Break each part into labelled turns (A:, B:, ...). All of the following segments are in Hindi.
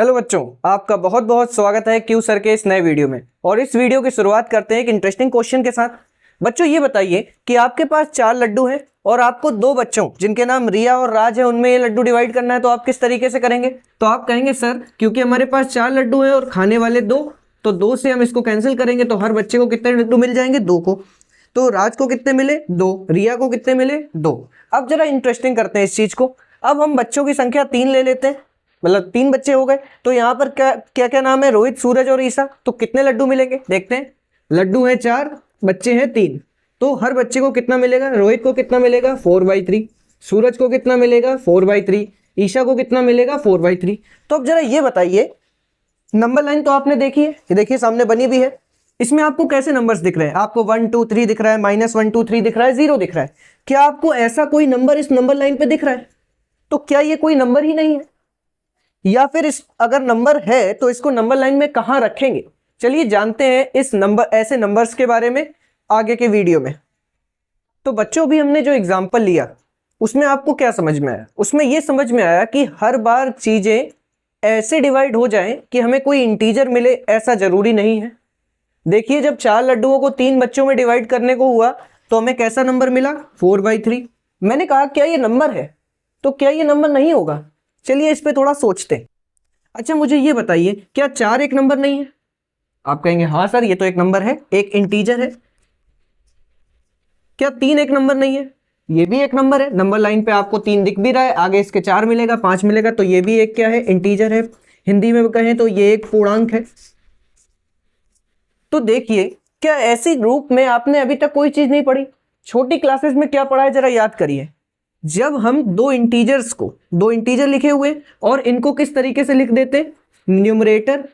A: हेलो बच्चों, आपका बहुत बहुत स्वागत है क्यू सर के इस नए वीडियो में। और इस वीडियो की शुरुआत करते हैं एक इंटरेस्टिंग क्वेश्चन के साथ। बच्चों ये बताइए कि आपके पास 4 लड्डू हैं और आपको 2 बच्चों जिनके नाम रिया और राज है उनमें ये लड्डू डिवाइड करना है, तो आप किस तरीके से करेंगे? तो आप कहेंगे सर क्योंकि हमारे पास 4 लड्डू हैं और खाने वाले 2, तो 2 से हम इसको कैंसिल करेंगे तो हर बच्चे को कितने लड्डू मिल जाएंगे? 2 को। तो राज को कितने मिले? 2। रिया को कितने मिले? 2। अब जरा इंटरेस्टिंग करते हैं इस चीज को। अब हम बच्चों की संख्या 3 ले लेते हैं, मतलब 3 बच्चे हो गए। तो यहाँ पर क्या क्या क्या नाम है? रोहित, सूरज और ईसा। तो कितने लड्डू मिलेंगे देखते हैं। लड्डू हैं 4, बच्चे हैं 3, तो हर बच्चे को कितना मिलेगा? रोहित को कितना मिलेगा? 4/3। सूरज को कितना मिलेगा? 4/3। ईशा को कितना मिलेगा? 4/3। तो अब जरा ये बताइए, नंबर लाइन तो आपने देखी है, ये देखिए सामने बनी भी है। इसमें आपको कैसे नंबर्स दिख रहे हैं? आपको 1 2 3 दिख रहा है, -1 2 3 दिख रहा है, 0 दिख रहा है। क्या आपको ऐसा कोई नंबर इस नंबर लाइन पे दिख रहा है? तो क्या ये कोई नंबर ही नहीं है? या फिर इस अगर नंबर है तो इसको नंबर लाइन में कहां रखेंगे? चलिए जानते हैं इस ऐसे नंबर्स के बारे में आगे के वीडियो में। तो बच्चों भी हमने जो एग्जांपल लिया उसमें आपको क्या समझ में आया? उसमें यह समझ में आया कि हर बार चीजें ऐसे डिवाइड हो जाएं कि हमें कोई इंटीजर मिले, ऐसा जरूरी नहीं है। देखिए जब 4 लड्डुओं को 3 बच्चों में डिवाइड करने को हुआ तो हमें कैसा नंबर मिला? 4/3। मैंने कहा क्या ये नंबर है? तो क्या ये नंबर नहीं होगा? चलिए इस पे थोड़ा सोचते हैं। अच्छा मुझे ये बताइए, क्या 4 एक नंबर नहीं है? आप कहेंगे हाँ सर ये तो एक नंबर है, एक इंटीजर है। क्या 3 एक नंबर नहीं है? ये भी एक नंबर है। नंबर लाइन पे आपको 3 दिख भी रहा है, आगे इसके 4 मिलेगा, 5 मिलेगा, तो ये भी एक क्या है? इंटीजर है। हिंदी में कहें तो ये एक पूर्णांक है। तो देखिए क्या ऐसी रूप में आपने अभी तक कोई चीज नहीं पढ़ी? छोटी क्लासेस में क्या पढ़ा है जरा याद करिए। जब हम 2 इंटीजर्स को 2 इंटीजर लिखे हुए और इनको किस तरीके से लिख देते? न्यूमरेटर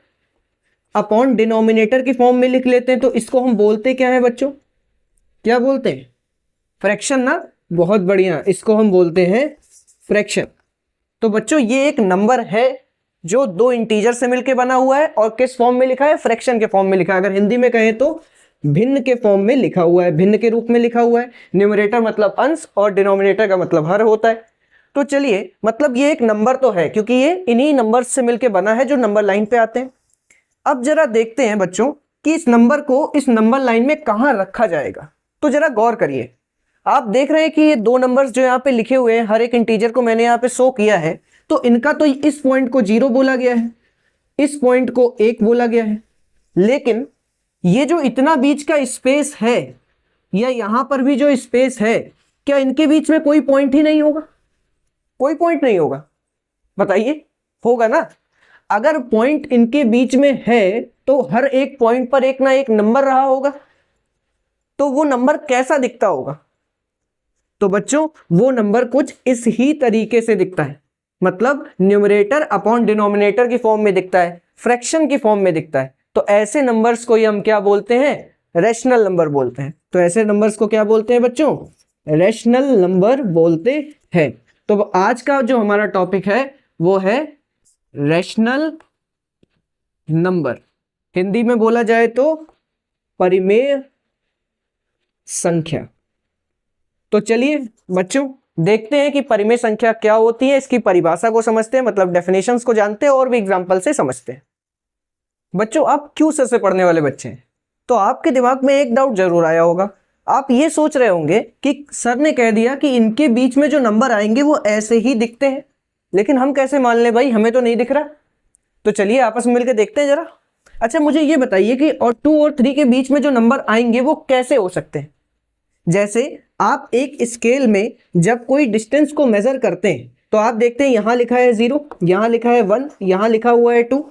A: अपॉन डिनोमिनेटर की फॉर्म में लिख लेते हैं, तो इसको हम बोलते क्या है बच्चों? क्या बोलते हैं? फ्रैक्शन ना। बहुत बढ़िया, इसको हम बोलते हैं फ्रैक्शन। तो बच्चों ये एक नंबर है जो 2 इंटीजर से मिलकर बना हुआ है और किस फॉर्म में लिखा है? फ्रैक्शन के फॉर्म में लिखा है। अगर हिंदी में कहें तो भिन्न के फॉर्म में लिखा हुआ है, भिन्न के रूप में लिखा हुआ है। न्यूमरेटर मतलब अंश और डिनोमिनेटर का मतलब हर होता है। तो चलिए मतलब ये एक नंबर तो है क्योंकि ये इन्हीं नंबर्स से मिलकर बना है जो नंबर लाइन पे आते हैं। अब जरा देखते हैं बच्चों कि इस नंबर को इस नंबर लाइन में कहां रखा जाएगा। तो जरा गौर करिए, आप देख रहे हैं कि ये 2 नंबर्स जो यहाँ पे लिखे हुए हैं, हर एक इंटीजर को मैंने यहाँ पे शो किया है। तो इनका तो इस पॉइंट को 0 बोला गया है, इस पॉइंट को 1 बोला गया है, लेकिन ये जो इतना बीच का स्पेस है या यहां पर भी जो स्पेस है, क्या इनके बीच में कोई पॉइंट ही नहीं होगा? कोई पॉइंट नहीं होगा? बताइए, होगा ना? अगर पॉइंट इनके बीच में है तो हर एक पॉइंट पर एक ना एक नंबर रहा होगा। तो वो नंबर कैसा दिखता होगा? तो बच्चों वो नंबर कुछ इस ही तरीके से दिखता है, मतलब न्यूमरेटर अपॉन डिनोमिनेटर की फॉर्म में दिखता है, फ्रैक्शन की फॉर्म में दिखता है। तो ऐसे नंबर्स को हम क्या बोलते हैं? रैशनल नंबर बोलते हैं। तो ऐसे नंबर्स को क्या बोलते हैं बच्चों? रैशनल नंबर बोलते हैं। तो आज का जो हमारा टॉपिक है वो है रैशनल नंबर। हिंदी में बोला जाए तो परिमेय संख्या। तो चलिए बच्चों देखते हैं कि परिमेय संख्या क्या होती है, इसकी परिभाषा को समझते हैं, मतलब डेफिनेशंस को जानते हैं और भी एग्जांपल से समझते हैं। बच्चों आप क्यों सर से पढ़ने वाले बच्चे हैं, तो आपके दिमाग में एक डाउट जरूर आया होगा। आप ये सोच रहे होंगे कि सर ने कह दिया कि इनके बीच में जो नंबर आएंगे वो ऐसे ही दिखते हैं, लेकिन हम कैसे मान लें भाई, हमें तो नहीं दिख रहा। तो चलिए आपस में मिलकर देखते हैं जरा। अच्छा मुझे ये बताइए कि 2 और 3 के बीच में जो नंबर आएंगे वो कैसे हो सकते हैं? जैसे आप एक स्केल में जब कोई डिस्टेंस को मेजर करते हैं तो आप देखते हैं यहां लिखा है 0, यहां लिखा है 1, यहां लिखा हुआ है 2।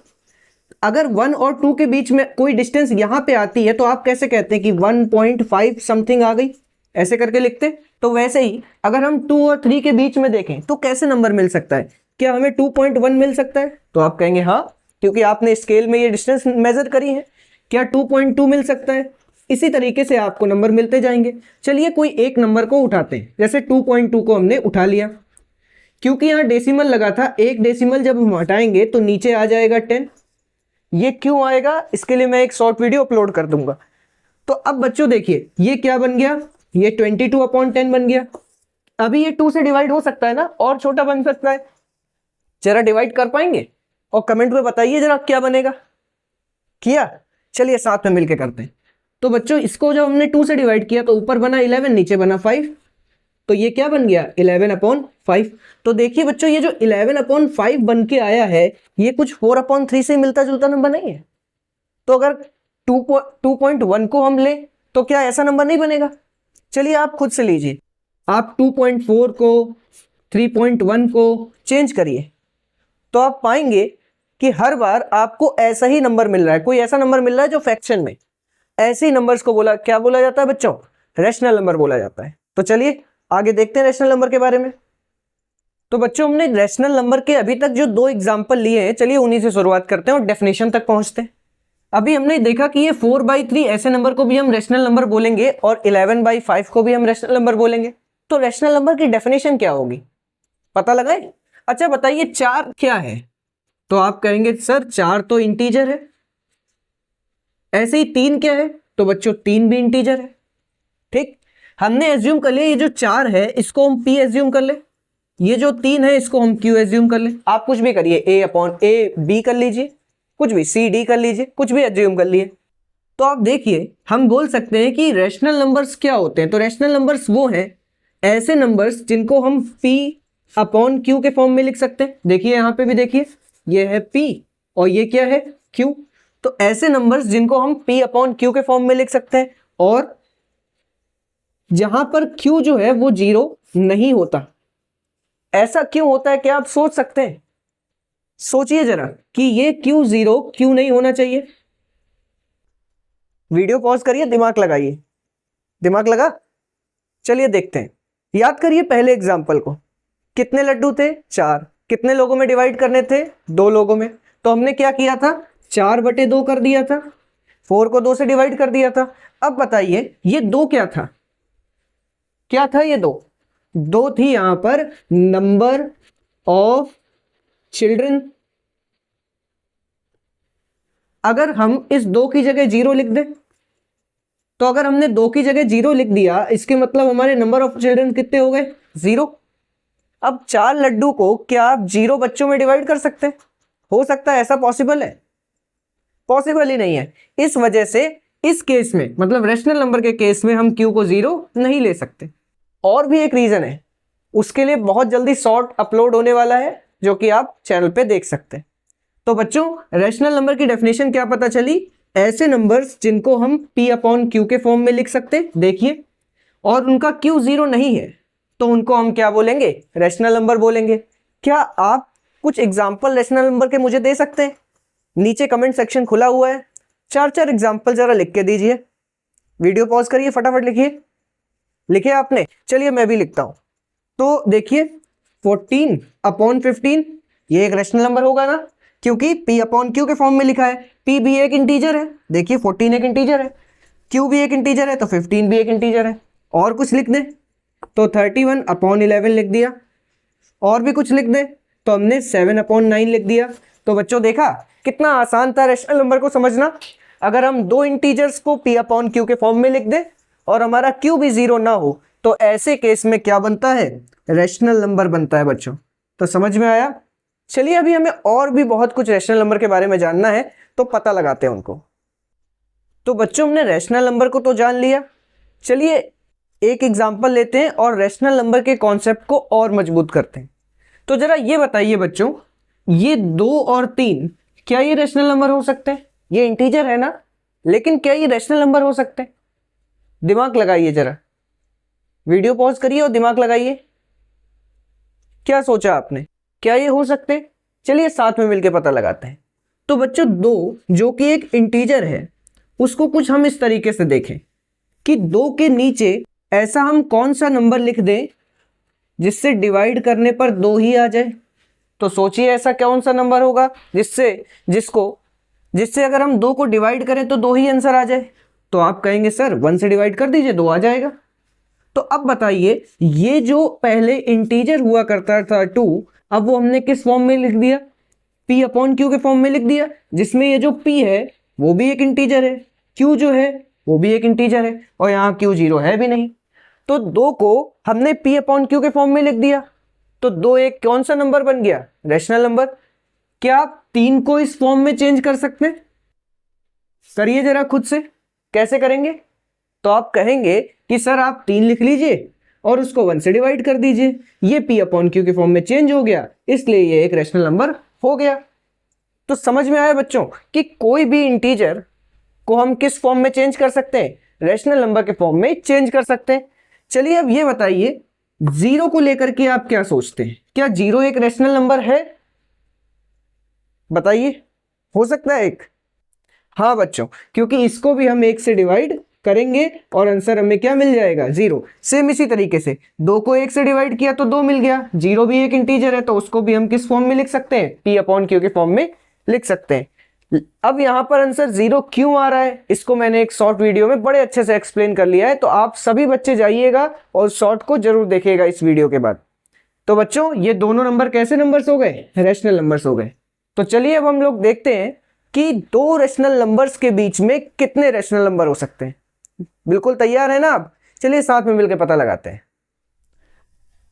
A: अगर 1 और 2 के बीच में कोई डिस्टेंस यहां पे आती है तो आप कैसे कहते हैं कि 1.5 समथिंग आ गई, ऐसे करके लिखते हैं। तो वैसे ही अगर हम 2 और 3 के बीच में देखें तो कैसे नंबर मिल सकता है? क्या हमें 2.1 मिल सकता है? तो आप कहेंगे हाँ, क्योंकि आपने स्केल में ये डिस्टेंस मेजर करी है। क्या 2.2 मिल सकता है? इसी तरीके से आपको नंबर मिलते जाएंगे। चलिए कोई एक नंबर को उठाते हैं, जैसे 2.2 को हमने उठा लिया। क्योंकि यहाँ डेसिमल लगा था, एक डेसिमल जब हम हटाएंगे तो नीचे आ जाएगा 10। ये क्यों आएगा इसके लिए मैं एक शॉर्ट वीडियो अपलोड कर दूंगा। तो अब बच्चों देखिए ये क्या बन गया? ये 22/10 बन गया। अभी ये 2 से डिवाइड हो सकता है ना, और छोटा बन सकता है। जरा डिवाइड कर पाएंगे? और कमेंट में बताइए जरा क्या बनेगा। किया? चलिए साथ में मिलके करते हैं। तो बच्चों इसको जब हमने 2 से डिवाइड किया तो ऊपर बना 11, नीचे बना 5, तो ये क्या बन गया 11/5। तो देखिए बच्चों ये जो 11/5 बन के आया है ये कुछ 4/3 से मिलता जुलता नंबर नहीं है। तो अगर 2.1 को हम ले तो क्या ऐसा नंबर नहीं बनेगा? चलिए आप खुद से लीजिए, आप 2.4 को 3.1 को चेंज करिए तो आप पाएंगे कि हर बार आपको ऐसा ही नंबर मिल रहा है, कोई ऐसा नंबर मिल रहा है जो फ्रैक्शन में। ऐसे ही नंबर्स को क्या बोला जाता है बच्चों? रैशनल नंबर बोला जाता है। तो चलिए आगे देखते हैं रैशनल नंबर के बारे में। तो बच्चों हमने रैशनल नंबर के अभी तक जो 2 एग्जांपल लिए हैं, चलिए उन्हीं से शुरुआत करते हैं और डेफिनेशन तक पहुंचते हैं। अभी हमने देखा कि ये 4/3 ऐसे नंबर को भी हम रैशनल नंबर बोलेंगे और 11/5 को भी हम रैशनल नंबर बोलेंगे। तो रैशनल नंबर की डेफिनेशन क्या होगी पता लगाए? अच्छा बताइए 4 क्या है? तो आप कहेंगे सर 4 तो इंटीजर है। ऐसे ही 3 क्या है? तो बच्चों 3 भी इंटीजर है। ठीक, हमने एज्यूम कर लिया ये जो 4 है इसको हम p एज्यूम कर ले, ये जो 3 है इसको हम q एज्यूम कर ले। आप कुछ भी करिए, a/b कर लीजिए, कुछ भी c/d कर लीजिए, कुछ भी एज्यूम कर लिए। तो आप देखिए हम बोल सकते हैं कि रैशनल नंबर्स क्या होते हैं। तो रैशनल नंबर्स वो हैं ऐसे नंबर्स जिनको हम p/q के फॉर्म में लिख सकते हैं। देखिए यहां पे भी देखिए ये है p और ये क्या है q। तो ऐसे नंबर्स जिनको हम p/q के फॉर्म में लिख सकते हैं और जहां पर q जो है वो 0 नहीं होता। ऐसा क्यों होता है क्या आप सोच सकते हैं? सोचिए जरा कि ये q 0 क्यों नहीं होना चाहिए। वीडियो पॉज करिए, दिमाग लगाइए। दिमाग लगा? चलिए देखते हैं। याद करिए पहले एग्जाम्पल को, कितने लड्डू थे? 4। कितने लोगों में डिवाइड करने थे? 2 लोगों में। तो हमने क्या किया था? 4/2 कर दिया था, 4 को 2 से डिवाइड कर दिया था। अब बताइए ये 2 क्या था? क्या था ये 2 थी यहां पर नंबर ऑफ चिल्ड्रन। अगर हम इस 2 की जगह 0 लिख दें, तो अगर हमने 2 की जगह 0 लिख दिया इसके मतलब हमारे नंबर ऑफ चिल्ड्रन कितने हो गए? 0। अब 4 लड्डू को क्या आप 0 बच्चों में डिवाइड कर सकते हैं? हो सकता है ऐसा पॉसिबल है? पॉसिबल ही नहीं है। इस वजह से इस केस में मतलब रैशनल नंबर के केस में हम q को 0 नहीं ले सकते। और भी एक रीजन है, उसके लिए बहुत जल्दी शॉर्ट अपलोड होने वाला है जो कि आप चैनल पे देख सकते हैं। तो बच्चों रैशनल नंबर की डेफिनेशन क्या पता चली? ऐसे नंबर्स जिनको हम p/q के फॉर्म में लिख सकते, देखिए, और उनका q 0 नहीं है तो उनको हम क्या बोलेंगे? रैशनल नंबर बोलेंगे। क्या आप कुछ एग्जाम्पल रैशनल नंबर के मुझे दे सकते हैं? नीचे कमेंट सेक्शन खुला हुआ है, 4 एग्जाम्पल जरा लिख के दीजिए। वीडियो पॉज करिए, फटाफट लिखिए। लिखे आपने? चलिए मैं भी लिखता हूं। तो देखिए 14/15 ये एक रैशनल नंबर होगा ना, क्योंकि p/q के फॉर्म में लिखा है। p भी एक इंटीजर है, देखिए 14 एक इंटीजर है, q भी एक इंटीजर है तो 15 भी एक इंटीजर है। और कुछ लिख दें तो 31/11 लिख दिया। और भी कुछ लिख दें तो हमने 7/9 लिख दिया। तो बच्चों देखा कितना आसान था रैशनल नंबर को समझना। अगर हम 2 इंटीजर्स को p/q के फॉर्म में लिख दें और हमारा q भी 0 ना हो तो ऐसे केस में क्या बनता है? रैशनल नंबर बनता है बच्चों। तो समझ में आया? चलिए अभी हमें और भी बहुत कुछ रैशनल नंबर के बारे में जानना है तो पता लगाते हैं उनको। तो बच्चों हमने रैशनल नंबर को तो जान लिया, चलिए एक एग्जांपल लेते हैं और रैशनल नंबर के कॉन्सेप्ट को और मजबूत करते हैं। तो जरा ये बताइए बच्चों, ये 2 और 3 क्या ये रैशनल नंबर हो सकते हैं? ये इंटीजर है ना, लेकिन क्या ये रैशनल नंबर हो सकते हैं? दिमाग लगाइए जरा, वीडियो पॉज करिए और दिमाग लगाइए। क्या सोचा आपने? क्या ये हो सकते? चलिए साथ में मिलकर पता लगाते हैं। तो बच्चों 2 जो कि एक इंटीजर है उसको कुछ हम इस तरीके से देखें कि 2 के नीचे ऐसा हम कौन सा नंबर लिख दें जिससे डिवाइड करने पर 2 ही आ जाए। तो सोचिए ऐसा कौन सा नंबर होगा जिससे अगर हम 2 को डिवाइड करें तो 2 ही आंसर आ जाए। तो आप कहेंगे सर 1 से डिवाइड कर दीजिए 2 आ जाएगा। तो अब बताइए ये जो पहले इंटीजर हुआ करता था 2, अब वो हमने किस फॉर्म में लिख दिया? p/q के फॉर्म में लिख दिया, जिसमें ये जो p है वो भी एक इंटीजर है, q जो है वो भी एक इंटीजर है और यहाँ q 0 है भी नहीं। तो 2 को हमने p/q के फॉर्म में लिख दिया तो 2 एक कौन सा नंबर बन गया? Rational number. क्या आप 3 को इस फॉर्म में चेंज कर सकते हैं? करिए जरा खुद से, कैसे करेंगे? तो आप कहेंगे कि सर आप 3 लिख लीजिए और उसको 1 से डिवाइड कर दीजिए, ये P अपॉन Q के फॉर्म में चेंज हो गया, इसलिए ये एक रैशनल नंबर हो गया। तो समझ में आया बच्चों कि कोई भी इंटीजर को हम किस फॉर्म में चेंज कर सकते हैं? रैशनल नंबर के फॉर्म में चेंज कर सकते हैं। चलिए अब ये बताइए, 0 को लेकर के आप क्या सोचते हैं? क्या 0 एक रैशनल नंबर है? बताइए, हो सकता है एक? हाँ बच्चों, क्योंकि इसको भी हम 1 से डिवाइड करेंगे और आंसर हमें क्या मिल जाएगा? 0। सेम इसी तरीके से 2 को 1 से डिवाइड किया तो 2 मिल गया। 0 भी एक इंटीजर है तो उसको भी हम किस फॉर्म में लिख सकते हैं? P अपॉन Q के फॉर्म में लिख सकते हैं। अब यहां पर आंसर 0 क्यों आ रहा है, इसको मैंने एक शॉर्ट वीडियो में बड़े अच्छे से एक्सप्लेन कर लिया है, तो आप सभी बच्चे जाइएगा और शॉर्ट को जरूर देखिएगा इस वीडियो के बाद। तो बच्चों ये दोनों नंबर कैसे नंबर्स हो गए? रैशनल नंबर्स हो गए। तो चलिए अब हम लोग देखते हैं कि 2 रैशनल नंबर्स के बीच में कितने रैशनल नंबर हो सकते हैं। बिल्कुल तैयार है ना आप? चलिए साथ में मिलकर पता लगाते हैं।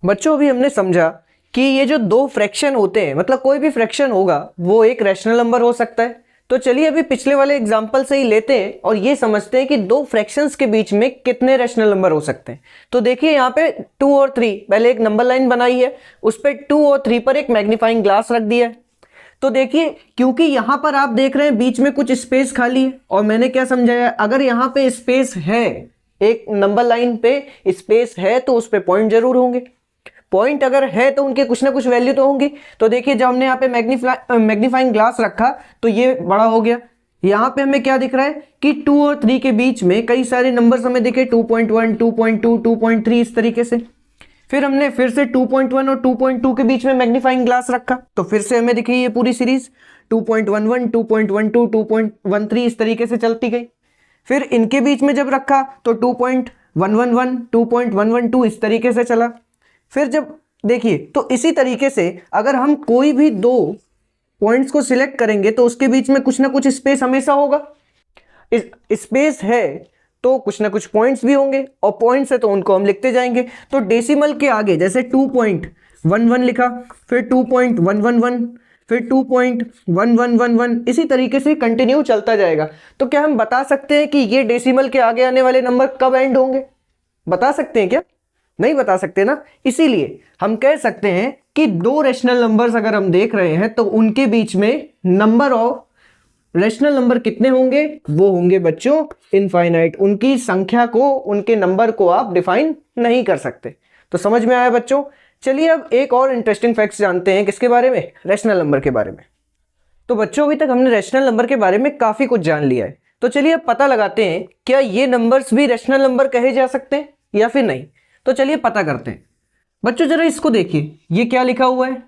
A: बच्चों अभी हमने समझा कि ये जो 2 फ्रैक्शन होते हैं, मतलब कोई भी फ्रैक्शन होगा वो एक रैशनल नंबर हो सकता है। तो चलिए अभी पिछले वाले एग्जांपल से ही लेते हैं और ये समझते हैं कि 2 फ्रैक्शंस के बीच में कितने रैशनल नंबर हो सकते हैं। तो देखिए यहाँ पे 2 और 3, पहले एक नंबर लाइन बनाई है, उस पर 2 और 3 पर एक मैग्नीफाइंग ग्लास रख दिया है। तो देखिए क्योंकि यहां पर आप देख रहे हैं बीच में कुछ स्पेस खाली है, और मैंने क्या समझाया, अगर यहां पे स्पेस है, एक नंबर लाइन पे स्पेस है तो उस पे पॉइंट जरूर होंगे। पॉइंट अगर है तो उनके कुछ ना कुछ वैल्यू तो होंगी। तो देखिए जब हमने यहाँ पे मैग्नीफाइंग ग्लास रखा तो ये बड़ा हो गया। यहाँ पे हमें क्या दिख रहा है कि 2 और 3 के बीच में कई सारे नंबर्स हमें दिखे, 2.1, 2.2, 2.3 इस तरीके से। फिर हमने फिर से 2.1 और 2.2 के बीच में मैग्नीफाइंग ग्लास रखा तो फिर से हमें दिखी ये पूरी सीरीज 2.11, 2.12, 2.13 इस तरीके से चलती गई। फिर इनके बीच में जब रखा तो 2.111, 2.112 इस तरीके से चला। फिर जब देखिए तो इसी तरीके से अगर हम कोई भी 2 पॉइंट्स को सिलेक्ट करेंगे तो उसके बीच में कुछ ना कुछ स्पेस हमेशा होगा। स्पेस है तो कुछ ना कुछ पॉइंट्स भी होंगे, और पॉइंट्स है तो उनको हम लिखते जाएंगे। तो डेसिमल के आगे जैसे 2.11 लिखा, फिर 2.111, फिर 2.1111, इसी तरीके से कंटिन्यू चलता जाएगा। तो क्या हम बता सकते हैं कि ये डेसिमल के आगे आने वाले नंबर कब एंड होंगे? बता सकते हैं क्या? नहीं बता सकते ना। इसीलिए हम कह सकते हैं कि 2 रैशनल नंबर्स अगर हम देख रहे हैं तो उनके बीच में नंबर ऑफ रैशनल नंबर कितने होंगे? वो होंगे बच्चों इनफाइनाइट। उनकी संख्या को, उनके नंबर को आप डिफाइन नहीं कर सकते। तो समझ में आया बच्चों? चलिए अब एक और इंटरेस्टिंग फैक्ट्स जानते हैं। किसके बारे में? रैशनल नंबर के बारे में। तो बच्चों अभी तक हमने रैशनल नंबर के बारे में काफी कुछ जान लिया है। तो चलिए अब पता लगाते हैं क्या ये नंबर्स भी रैशनल नंबर कहे जा सकते हैं या फिर नहीं। तो चलिए पता करते हैं। बच्चों जरा इसको देखिए, ये क्या लिखा हुआ है?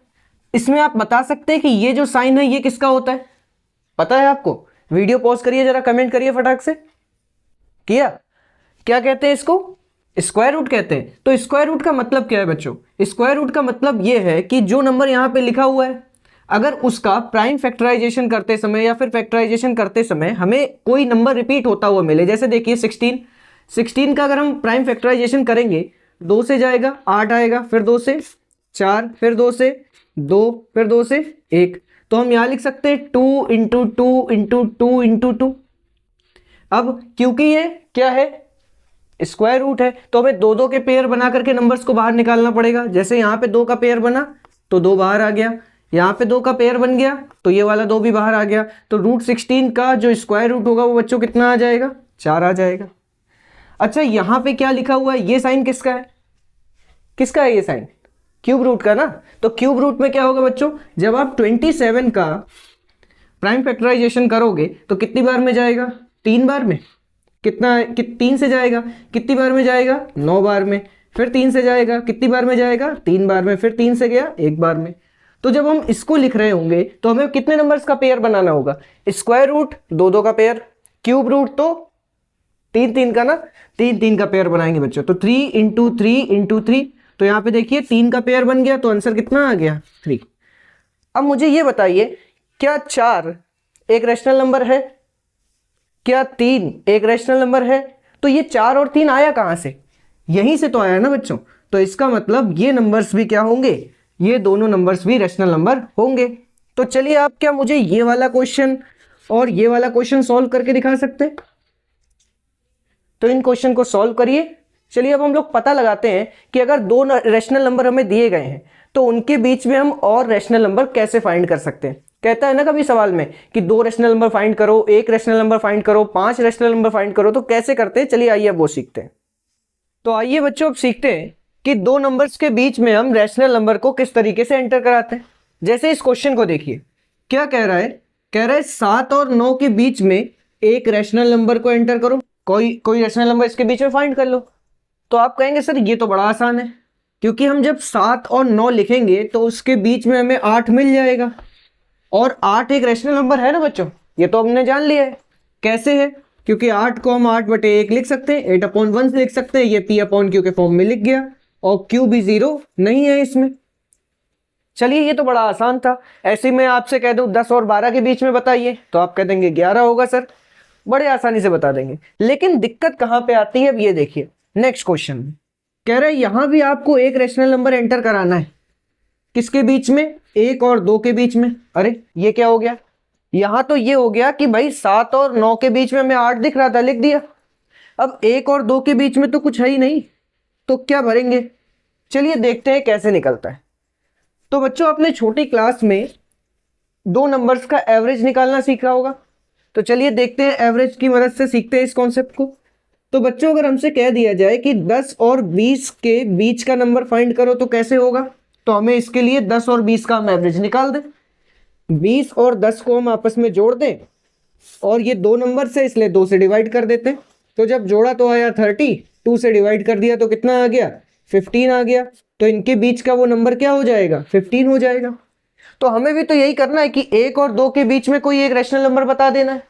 A: इसमें आप बता सकते हैं कि ये जो साइन है ये किसका होता है? पता है आपको? वीडियो पॉज करिए, जरा कमेंट करिए फटाक से। किया? क्या कहते हैं इसको? स्क्वायर रूट कहते हैं। तो स्क्वायर रूट का मतलब क्या है बच्चों? स्क्वायर रूट का मतलब ये है कि जो नंबर यहां पे लिखा हुआ है, अगर उसका प्राइम फैक्टराइजेशन करते समय या फिर फैक्टराइजेशन करते समय हमें कोई नंबर रिपीट होता हुआ मिले, जैसे देखिए 16 का अगर हम प्राइम फैक्टराइजेशन करेंगे, 2 से जाएगा 8 आएगा, फिर 2 से 4, फिर 2 से 2, फिर 2 से 1। तो हम यहां लिख सकते हैं 2 इंटू 2 इंटू 2 इंटू 2। अब क्योंकि ये क्या है? स्क्वायर रूट है, तो हमें 2-2 के पेयर बना करके नंबर्स को बाहर निकालना पड़ेगा। जैसे यहाँ पे 2 का पेयर बना तो 2 बाहर आ गया, यहाँ पे 2 का पेयर बन गया तो ये वाला 2 भी बाहर आ गया। तो √16 का जो स्क्वायर रूट होगा वो बच्चों कितना आ जाएगा? 4 आ जाएगा। अच्छा यहाँ पे क्या लिखा हुआ है? ये साइन किसका है? किसका है ये साइन? क्यूब रूट का ना। तो क्यूब रूट में क्या होगा बच्चों? जब आप 27 का प्राइम फैक्टराइजेशन करोगे तो कितनी बार में जाएगा? 3 बार में। कितना? 3 से जाएगा, कितनी बार में जाएगा? 9 बार में। फिर 3 से जाएगा, कितनी बार में जाएगा? 3 बार में। फिर 3 से गया 1 बार में। तो जब हम इसको लिख रहे होंगे तो हमें कितने नंबर्स का पेयर बनाना होगा? स्क्वायर रूट 2-2 का पेयर, क्यूब रूट तो 3-3 का ना, 3-3 का पेयर बनाएंगे बच्चों। तो 3 इंटू 3 इंटू 3, तो यहाँ पे देखिए 3 का पेयर बन गया, तो आंसर कितना आ गया? 3। अब मुझे ये बताइए, क्या 4 एक रैशनल नंबर है? क्या 3 एक रैशनल नंबर है? तो ये 4 और 3 आया कहां से? यहीं से तो आया ना बच्चों। तो इसका मतलब ये नंबर्स भी क्या होंगे? ये दोनों नंबर्स भी रैशनल नंबर होंगे। तो चलिए आप क्या मुझे ये वाला क्वेश्चन और ये वाला क्वेश्चन सॉल्व करके दिखा सकते हैं? तो इन क्वेश्चन को सॉल्व करिए। चलिए अब हम लोग पता लगाते हैं कि अगर दो रैशनल नंबर हमें दिए गए हैं तो उनके बीच में हम और रैशनल नंबर कैसे फाइंड कर सकते हैं। कहता है ना कभी सवाल में कि दो रैशनल नंबर फाइंड करो, एक रैशनल नंबर फाइंड करो, 5 रैशनल नंबर फाइंड करो, तो कैसे करते हैं? चलिए आइए अब वो सीखते हैं। तो आइए बच्चों अब सीखते हैं कि दो नंबर्स के बीच में हम रैशनल नंबर को किस तरीके से एंटर कराते हैं। जैसे इस क्वेश्चन को देखिए, क्या कह रहा है? कह रहा है 7 और 9 के बीच में एक रैशनल नंबर को एंटर करो, कोई रैशनल नंबर इसके बीच में फाइंड कर लो। तो आप कहेंगे सर ये तो बड़ा आसान है, क्योंकि हम जब 7 और 9 लिखेंगे तो उसके बीच में हमें 8 मिल जाएगा, और 8 एक रैशनल नंबर है ना बच्चों, ये तो हमने जान लिया है। कैसे है? क्योंकि 8 को हम 8/1 लिख सकते हैं, 8/1 से लिख सकते हैं, ये P/Q के फॉर्म में लिख गया, और Q भी 0 नहीं है इसमें। चलिए ये तो बड़ा आसान था। ऐसे में आपसे कह दूं 10 और 12 के बीच में बताइए, तो आप कह देंगे 11 होगा सर, बड़े आसानी से बता देंगे। लेकिन दिक्कत कहां पे आती है अब ये देखिए, नेक्स्ट क्वेश्चन में कह रहा है यहां भी आपको एक रैशनल नंबर एंटर कराना है। किसके बीच में? 1 और 2 के बीच में। अरे ये क्या हो गया? यहां तो ये हो गया कि भाई 7 और 9 के बीच में हमें 8 दिख रहा था, लिख दिया। अब 1 और 2 के बीच में तो कुछ है ही नहीं, तो क्या भरेंगे? चलिए देखते हैं कैसे निकलता है। तो बच्चों आपने छोटी क्लास में दो नंबर्स का एवरेज निकालना सीखा होगा, तो चलिए देखते हैं, एवरेज की मदद से सीखते हैं इस कॉन्सेप्ट को। तो बच्चों अगर हमसे कह दिया जाए कि 10 और 20 के बीच का नंबर फाइंड करो तो कैसे होगा, तो हमें इसके लिए 10 और 20 का हम एवरेज निकाल दें। 20 और 10 को हम आपस में जोड़ दें, और ये दो नंबर से इसलिए 2 से डिवाइड कर देते हैं। तो जब जोड़ा तो आया 30, 2 से डिवाइड कर दिया तो कितना आ गया? 15 आ गया। तो इनके बीच का वो नंबर क्या हो जाएगा? 15 हो जाएगा। तो हमें भी तो यही करना है कि 1 और 2 के बीच में कोई एक रैशनल नंबर बता देना है।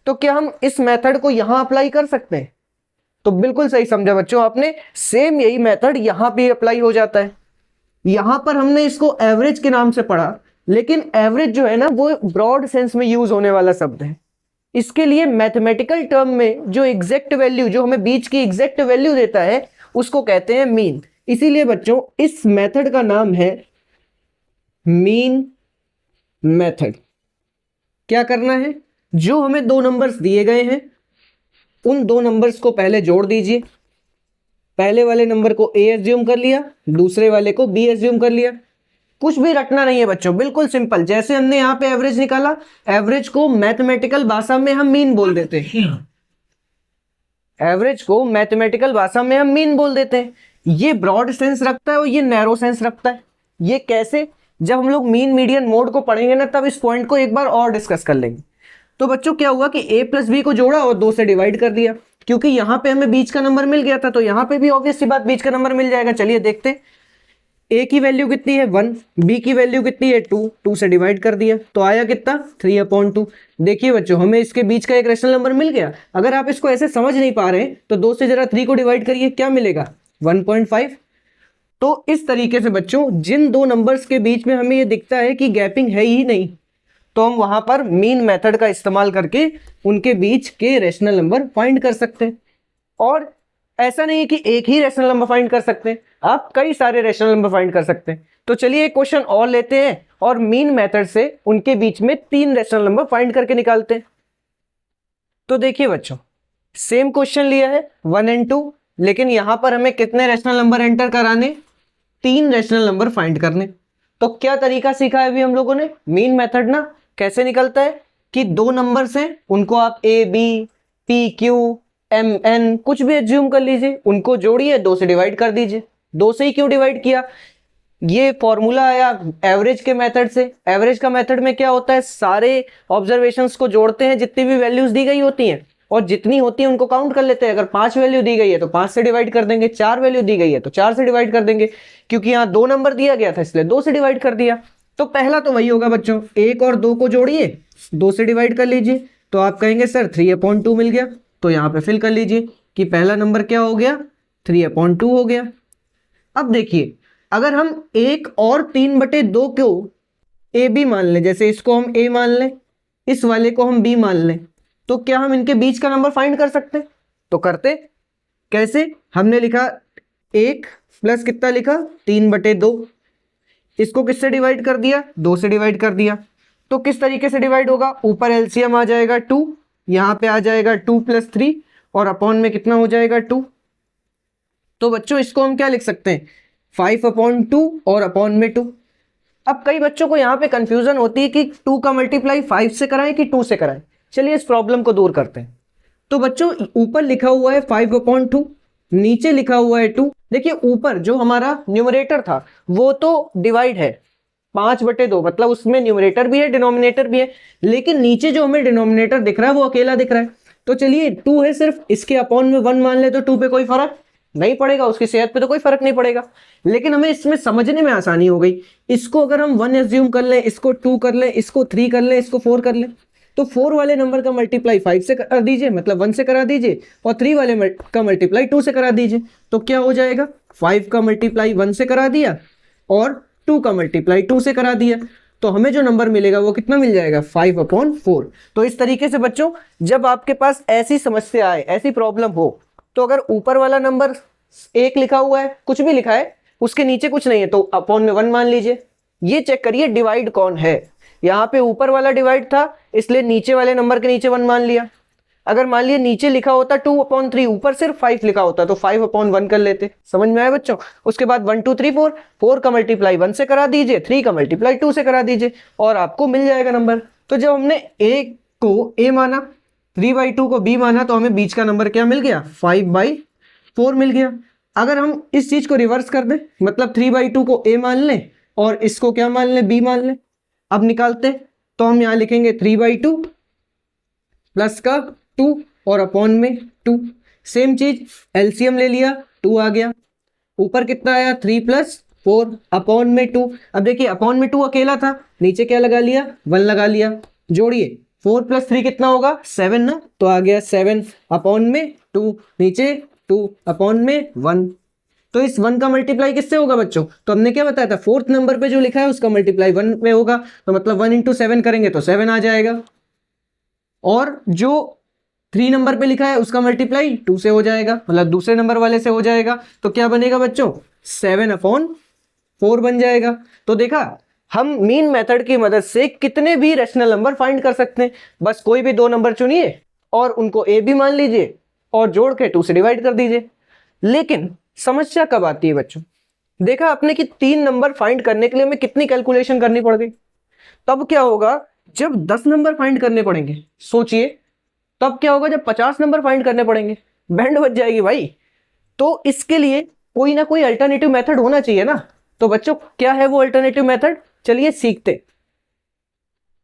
A: तो क्या हम इस मेथड को यहां अप्लाई कर सकते हैं? तो बिल्कुल सही समझा बच्चों आपने, सेम यही मेथड यहां भी अप्लाई हो जाता है। यहां पर हमने इसको एवरेज के नाम से पढ़ा, लेकिन एवरेज जो है ना वो ब्रॉड सेंस में यूज होने वाला शब्द है। इसके लिए मैथमेटिकल टर्म में जो एग्जैक्ट वैल्यू, जो हमें बीच की एग्जैक्ट वैल्यू देता है, उसको कहते हैं मीन। इसीलिए बच्चों इस मेथड का नाम है मीन मेथड। क्या करना है? जो हमें दो नंबर्स दिए गए हैं उन दो नंबर्स को पहले जोड़ दीजिए। पहले वाले नंबर को A एज्यूम कर लिया, दूसरे वाले को B एज्यूम कर लिया। कुछ भी रटना नहीं है बच्चों, बिल्कुल सिंपल। जैसे हमने यहां पे एवरेज निकाला, एवरेज को मैथमेटिकल भाषा में हम मीन बोल देते हैं। एवरेज को मैथमेटिकल भाषा में हम मीन बोल देते हैं। ये ब्रॉड सेंस रखता है और ये नैरो सेंस रखता है। ये कैसे? जब हम लोग मीन मीडियन मोड को पढ़ेंगे ना, तब इस पॉइंट को एक बार और डिस्कस कर लेंगे। तो बच्चों क्या हुआ कि A + B को जोड़ा और 2 से डिवाइड कर दिया, क्योंकि यहां पे हमें बीच का नंबर मिल गया था, तो यहां पे भी ऑब्वियस सी बात बीच का नंबर मिल जाएगा। चलिए देखते, A की वैल्यू कितनी है 1, B की वैल्यू कितनी है 2, 2 से डिवाइड कर दिया तो आया कितना 3/2। देखिए बच्चों हमें इसके बीच का एक रैशनल नंबर मिल गया। अगर आप इसको ऐसे समझ नहीं पा रहे तो 2 से जरा 3 को डिवाइड करिए, क्या मिलेगा 1.5। तो इस तरीके से बच्चों जिन दो नंबर्स के बीच में हमें ये दिखता है कि गैपिंग है ही नहीं, तो हम वहां पर मीन मेथड का इस्तेमाल करके उनके बीच के रैशनल नंबर फाइंड कर सकते हैं। और ऐसा नहीं है कि एक ही रैशनल नंबर फाइंड कर सकते हैं, आप कई सारे रैशनल नंबर फाइंड कर सकते हैं। तो चलिए एक क्वेश्चन और लेते हैं और मीन मेथड से उनके बीच में 3 रैशनल नंबर फाइंड करके निकालते हैं। तो देखिए बच्चों सेम क्वेश्चन लिया है 1 और 2, लेकिन यहां पर हमें कितने रैशनल नंबर एंटर कराने? 3 रैशनल नंबर फाइंड करने। तो क्या तरीका सीखा है अभी हम लोगों ने? मीन मेथड ना कैसे निकलता है कि दो नंबर्स हैं, उनको आप A B P Q M N कुछ भी एज्यूम कर लीजिए, उनको जोड़िए, 2 से डिवाइड कर दीजिए। 2 से ही क्यों डिवाइड किया? ये फॉर्मूला आया एवरेज के मेथड से। एवरेज का मेथड में क्या होता है, सारे ऑब्जर्वेशंस को जोड़ते हैं, जितनी भी वैल्यूज दी गई होती हैं, और जितनी होती है उनको काउंट कर लेते हैं। अगर 5 वैल्यू दी गई है तो 5 से डिवाइड कर देंगे, 4 वैल्यू दी गई है तो 4 से डिवाइड कर देंगे, क्योंकि यहाँ 2 नंबर दिया गया था इसलिए 2 से डिवाइड कर दिया। तो पहला तो वही होगा बच्चों, 1 और 2 को जोड़िए, 2 से डिवाइड कर लीजिए, तो आप कहेंगे सर 3/2 मिल गया। तो यहाँ पे फिल कर लीजिए कि पहला नंबर क्या हो गया 3/2 हो गया। अब देखिए अगर हम 1 और 3/2 को ए बी मान लें, जैसे इसको हम A मान लें, इस वाले को हम B मान लें, तो क्या हम इनके बीच का नंबर फाइंड कर सकते हैं? तो करते कैसे? हमने लिखा 1 प्लस कितना लिखा 3/2, इसको किससे डिवाइड कर दिया 2 से डिवाइड कर दिया, तो किस तरीके से डिवाइड होगा, ऊपर एलसीएम आ जाएगा 2, यहाँ पे आ जाएगा 2 + 3 और अपॉन में कितना हो जाएगा 2। तो बच्चों इसको हम क्या लिख सकते हैं, 5/2 और अपॉन में 2। अब कई बच्चों को यहाँ पे कंफ्यूजन होती है कि 2 का मल्टीप्लाई 5 से कराएं कि 2 से कराएं। चलिए इस प्रॉब्लम को दूर करते हैं। तो बच्चों ऊपर लिखा हुआ है 5/2, नीचे लिखा हुआ है 2। देखिए ऊपर जो हमारा न्यूमरेटर था वो तो डिवाइड है 5/2, मतलब उसमें न्यूमरेटर भी है डिनोमिनेटर भी है, लेकिन नीचे जो हमें डिनोमिनेटर दिख रहा है वो अकेला दिख रहा है। तो चलिए 2 है सिर्फ, इसके अपॉन में 1 मान ले तो 2 पे कोई फर्क नहीं पड़ेगा, उसकी सेहत पे तो कोई फर्क नहीं पड़ेगा। लेकिन हमें इसमें समझने में आसानी हो गई। इसको अगर हम 1 एज्यूम कर लें, इसको 2 कर लें, इसको 3 कर लें, इसको 4 कर लें, तो 4 वाले नंबर का मल्टीप्लाई 5 से कर दीजिए, मतलब 1 से करा दीजिए, और 3 वाले का मल्टीप्लाई 2 से करा दीजिए। तो क्या हो जाएगा, 5 का मल्टीप्लाई 1 से करा दिया और 2 का मल्टीप्लाई 2 से करा दिया, तो हमें जो नंबर मिलेगा वो कितना मिल जाएगा, 5/4। तो इस तरीके से बच्चों जब आपके पास ऐसी समस्या आए, ऐसी प्रॉब्लम हो, तो अगर ऊपर वाला नंबर 1 लिखा हुआ है, कुछ भी लिखा है, उसके नीचे कुछ नहीं है, तो अपॉन में 1 मान लीजिए। ये चेक करिए डिवाइड कौन है। यहाँ पे ऊपर वाला डिवाइड था इसलिए नीचे वाले नंबर के नीचे 1 मान लिया। अगर मान लिया नीचे लिखा होता 2/3, ऊपर सिर्फ 5 लिखा होता तो 5/1 कर लेते। समझ में आया बच्चों। उसके बाद 1 2 3 4, 4 का मल्टीप्लाई 1 से करा दीजिए, 3 का मल्टीप्लाई 2 से करा दीजिए और आपको मिल जाएगा नंबर। तो जब हमने a को a माना, 3/2 को b माना, तो हमें बीच का नंबर क्या मिल गया, 5/4 मिल गया। अगर हम इस चीज को रिवर्स कर दें, मतलब 3/2 को a मान लें और इसको क्या मान लें, b मान लें, अब निकालते तो हम यहाँ लिखेंगे 3/2 प्लस का 2 और अपॉन में 2। सेम चीज एलसीएम ले लिया, 2 आ गया, ऊपर कितना आया 3 + 4 अपॉन में 2। अब देखिए अपॉन में 2 अकेला था, नीचे क्या लगा लिया, 1 लगा लिया। जोड़िए 4 + 3 कितना होगा, 7 ना, तो आ गया 7 अपॉन में 2, नीचे 2 अपॉन में 1। तो इस 1 का मल्टीप्लाई किससे होगा बच्चों, तो हमने क्या बताया था, 4th नंबर पे जो लिखा है उसका मल्टीप्लाई 1 में होगा, तो मतलब 1 × 7 करेंगे तो 7 आ जाएगा, और जो 3 नंबर पे लिखा है उसका मल्टीप्लाई 2 से हो जाएगा, मतलब दूसरे नंबर वाले से हो जाएगा। तो क्या बनेगा बच्चों, 7/4 बन जाएगा। तो देखा, हम मीन मेथड की मदद से कितने भी रैशनल नंबर फाइंड कर सकते हैं। बस कोई भी 2 नंबर चुनिए और उनको a भी मान लीजिए और जोड़ के 2 से डिवाइड कर दीजिए। लेकिन समस्या कब आती है बच्चों, देखा आपने कि 3 नंबर फाइंड करने के लिए हमें कितनी कैलकुलेशन करनी पड़ गई। तब क्या होगा जब 10 नंबर फाइंड करने पड़ेंगे, सोचिए तब क्या होगा जब 50 नंबर फाइंड करने पड़ेंगे, बैंड बच जाएगी भाई। तो इसके लिए कोई ना कोई अल्टरनेटिव मेथड होना चाहिए ना। तो बच्चों क्या है वो अल्टरनेटिव मेथड, चलिए सीखते।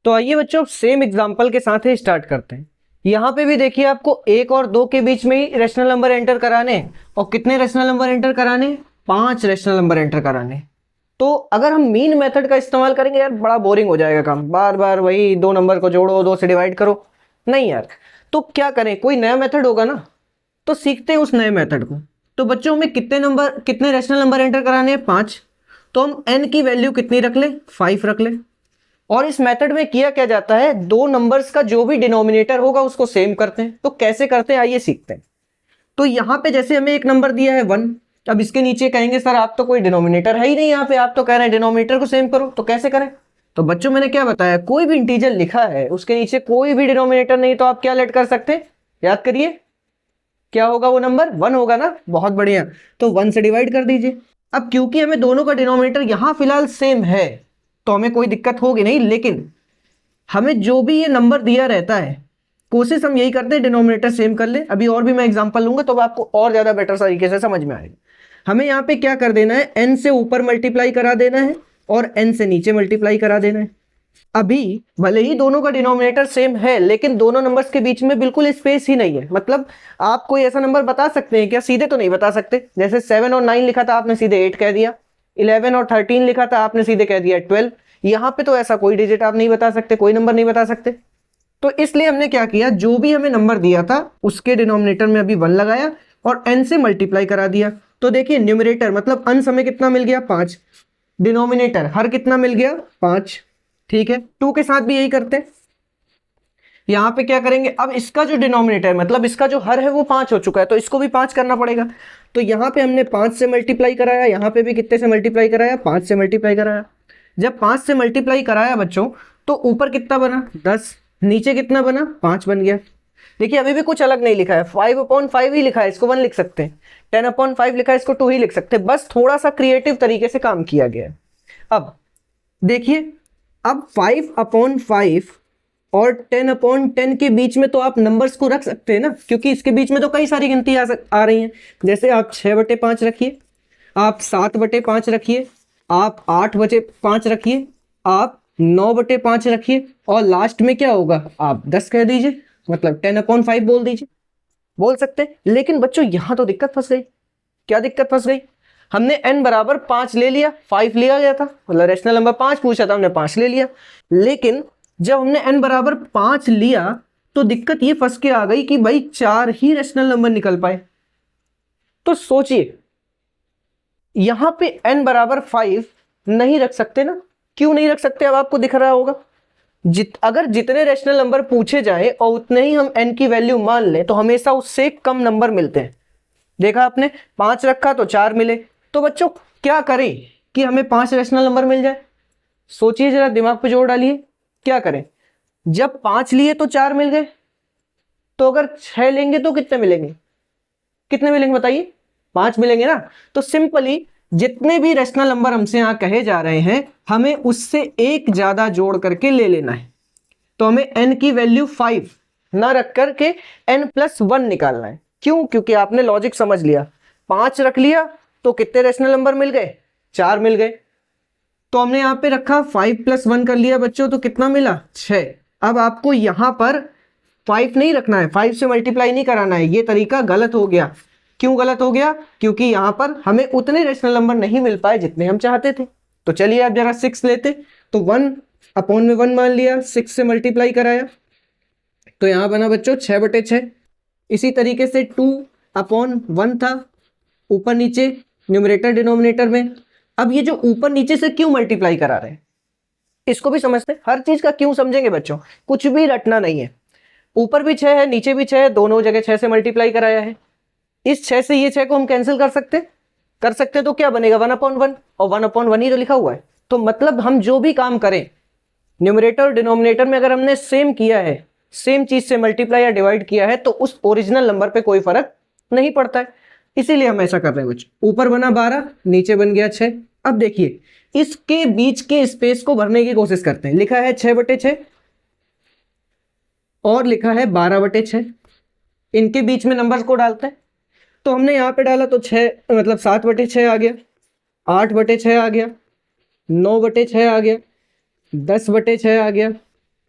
A: तो आइए बच्चों सेम एग्जांपल के साथ ही स्टार्ट करते हैं। यहाँ पे भी देखिए आपको 1 और 2 के बीच में ही रैशनल नंबर एंटर कराने, और कितने रैशनल नंबर एंटर कराने, 5 रैशनल नंबर एंटर कराने। तो अगर हम मीन मेथड का इस्तेमाल करेंगे यार बड़ा बोरिंग हो जाएगा काम, बार बार वही 2 नंबर को जोड़ो, 2 से डिवाइड करो, नहीं यार। तो क्या करें, कोई नया मेथड होगा ना, तो सीखते हैं उस नए मेथड को। तो बच्चों हमें कितने रैशनल नंबर एंटर कराने हैं, 5। तो हम n की वैल्यू कितनी रख ले, 5 रख ले। और इस मेथड में किया क्या जाता है, 2 नंबर्स का जो भी डिनोमिनेटर होगा उसको सेम करते हैं। तो कैसे करते हैं आइए सीखते हैं। तो यहाँ पे जैसे हमें एक नंबर दिया है 1, अब इसके नीचे कहेंगे सर आप तो कोई डिनोमिनेटर है ही नहीं यहाँ पे, आप तो कह रहे हैं डिनोमिनेटर को सेम करो, तो कैसे करें। तो बच्चों मैंने क्या बताया, कोई भी इंटीजर लिखा है उसके नीचे कोई भी डिनोमिनेटर नहीं, तो आप क्या लेट कर सकते हैं, याद करिए क्या होगा वो नंबर, 1 होगा ना। बहुत बढ़िया, तो 1 से डिवाइड कर दीजिए। अब क्योंकि हमें दोनों का डिनोमिनेटर यहाँ फिलहाल सेम है तो हमें कोई दिक्कत होगी नहीं, लेकिन हमें जो भी ये नंबर दिया रहता है कोशिश हम यही करते हैं डिनोमिनेटर सेम कर ले। अभी और भी मैं एग्जांपल लूंगा तो आपको और ज्यादा बेटर तरीके से समझ में आएगा। हमें यहाँ पे क्या कर देना है, n से ऊपर मल्टीप्लाई करा देना है और n से नीचे मल्टीप्लाई करा देना है। अभी भले ही दोनों का डिनोमिनेटर सेम है लेकिन दोनों नंबर्स के बीच में बिल्कुल स्पेस ही नहीं है। मतलब आप कोई ऐसा नंबर बता सकते हैं क्या, सीधे तो नहीं बता सकते। जैसे 7 और 9 लिखा था आपने सीधे 8 कह दिया, 11 और 13 लिखा था आपने सीधे कह दिया 12। यहाँ पे तो ऐसा कोई डिजिट आप नहीं बता सकते, कोई नंबर नहीं बता सकते। तो इसलिए हमने क्या किया, जो भी हमें नंबर दिया था उसके डिनोमिनेटर में अभी 1 लगाया और n से मल्टीप्लाई करा दिया। तो देखिए न्यूमरेटर मतलब अंश हमें कितना मिल गया, 5। डिनोमिनेटर हर कितना मिल गया, 5। ठीक है, 2 के साथ भी यही करते हैं। यहाँ पे क्या करेंगे, अब इसका जो डिनोमिनेटर मतलब इसका जो हर है वो 5 हो चुका है, तो इसको भी 5 करना पड़ेगा। तो यहाँ पे हमने 5 से मल्टीप्लाई कराया, यहाँ पे भी कितने से मल्टीप्लाई कराया, 5 से मल्टीप्लाई कराया। जब 5 से मल्टीप्लाई कराया बच्चों तो ऊपर कितना बना 10, नीचे कितना बना 5 बन गया। देखिए अभी भी कुछ अलग नहीं लिखा है, 5/5 ही लिखा है, इसको 1 लिख सकते हैं। 10/5 लिखा है, इसको 2 ही लिख सकते हैं। बस थोड़ा सा क्रिएटिव तरीके से काम किया गया है। अब देखिए, अब 5/5 और 10/10 के बीच में तो आप नंबर्स को रख सकते हैं ना, क्योंकि इसके बीच में तो कई सारी गिनती आ रही हैं। जैसे आप 6/5 रखिए, आप 7/5 रखिए, आप 8/5 रखिए, आप 9/5 रखिए, और लास्ट में क्या होगा, आप 10 कह दीजिए, मतलब 10/5 बोल दीजिए, बोल सकते हैं। लेकिन बच्चों यहाँ तो दिक्कत फंस गई। क्या दिक्कत फंस गई? हमने n बराबर 5 ले लिया, 5 लिया गया था, मतलब रेशनल नंबर 5 पूछा था, हमने 5 ले लिया। लेकिन जब हमने n बराबर 5 लिया तो दिक्कत ये फंस के आ गई कि भाई 4 ही रेशनल नंबर निकल पाए। तो सोचिए, यहां पे n बराबर 5 नहीं रख सकते ना। क्यों नहीं रख सकते? अब आपको दिख रहा होगा, अगर जितने रेशनल नंबर पूछे जाए और उतने ही हम n की वैल्यू मान लें तो हमेशा उससे कम नंबर मिलते हैं। देखा आपने, 5 रखा तो 4 मिले। तो बच्चों क्या करें कि हमें 5 रेशनल नंबर मिल जाए? सोचिए जरा, दिमाग पे जोर डालिए, क्या करें? जब 5 लिए तो 4 मिल गए, तो अगर 6 लेंगे तो कितने मिलेंगे? कितने मिलेंगे बताइए? 5 मिलेंगे ना। तो सिंपली जितने भी रेशनल नंबर हमसे यहां कहे जा रहे हैं, हमें उससे एक ज्यादा जोड़ करके ले लेना है। तो हमें n की वैल्यू 5 ना रख करके n+1 निकालना है। क्यों? क्योंकि आपने लॉजिक समझ लिया। 5 रख लिया तो कितने रेशनल नंबर मिल गए? 4 मिल गए। तो हमने यहां पे रखा 5+1 कर लिया बच्चों, तो कितना मिला? 6। अब आपको यहां पर 5 नहीं रखना है, 5 से मल्टीप्लाई नहीं कराना है। ये तरीका गलत हो गया। क्यों गलत हो गया? क्योंकि यहां पर हमें उतने रेशनल नंबर नहीं मिल पाए जितने हम चाहते थे। तो चलिए आप जरा 6 लेते, तो 1/1 मान लिया, 6 से मल्टीप्लाई कराया, तो यहां बना बच्चों 6/6। इसी तरीके से 2/1 था, ऊपर नीचे न्यूमरेटर डिनोमिनेटर में। अब ये जो ऊपर नीचे से क्यों मल्टीप्लाई करा रहे हैं, इसको भी समझते हैं। हर चीज का क्यों समझेंगे बच्चों, कुछ भी रटना नहीं है। ऊपर भी 6 है, नीचे भी 6 है, दोनों जगह 6 से मल्टीप्लाई कराया है। इस 6 से ये 6 को हम कैंसिल कर सकते, तो क्या बनेगा? 1/1, और 1/1 ही तो लिखा हुआ है। तो मतलब हम जो भी काम करें न्यूमरेटर और डिनोमिनेटर में, अगर हमने सेम किया है, सेम चीज से मल्टीप्लाई या डिवाइड किया है, तो उस ओरिजिनल नंबर पे कोई फर्क नहीं पड़ता है। इसीलिए हम ऐसा कर रहे हैं बच्चों। ऊपर बना 12, नीचे बन गया 6। अब देखिए, इसके बीच के स्पेस को भरने की कोशिश करते हैं। लिखा है 6/6 और लिखा है 12/6, इनके बीच में नंबर्स को डालते हैं। तो हमने यहाँ पे डाला तो 6 मतलब 7/6 आ गया, 8/6 आ गया, 9/6 आ गया, 10/6 आ गया,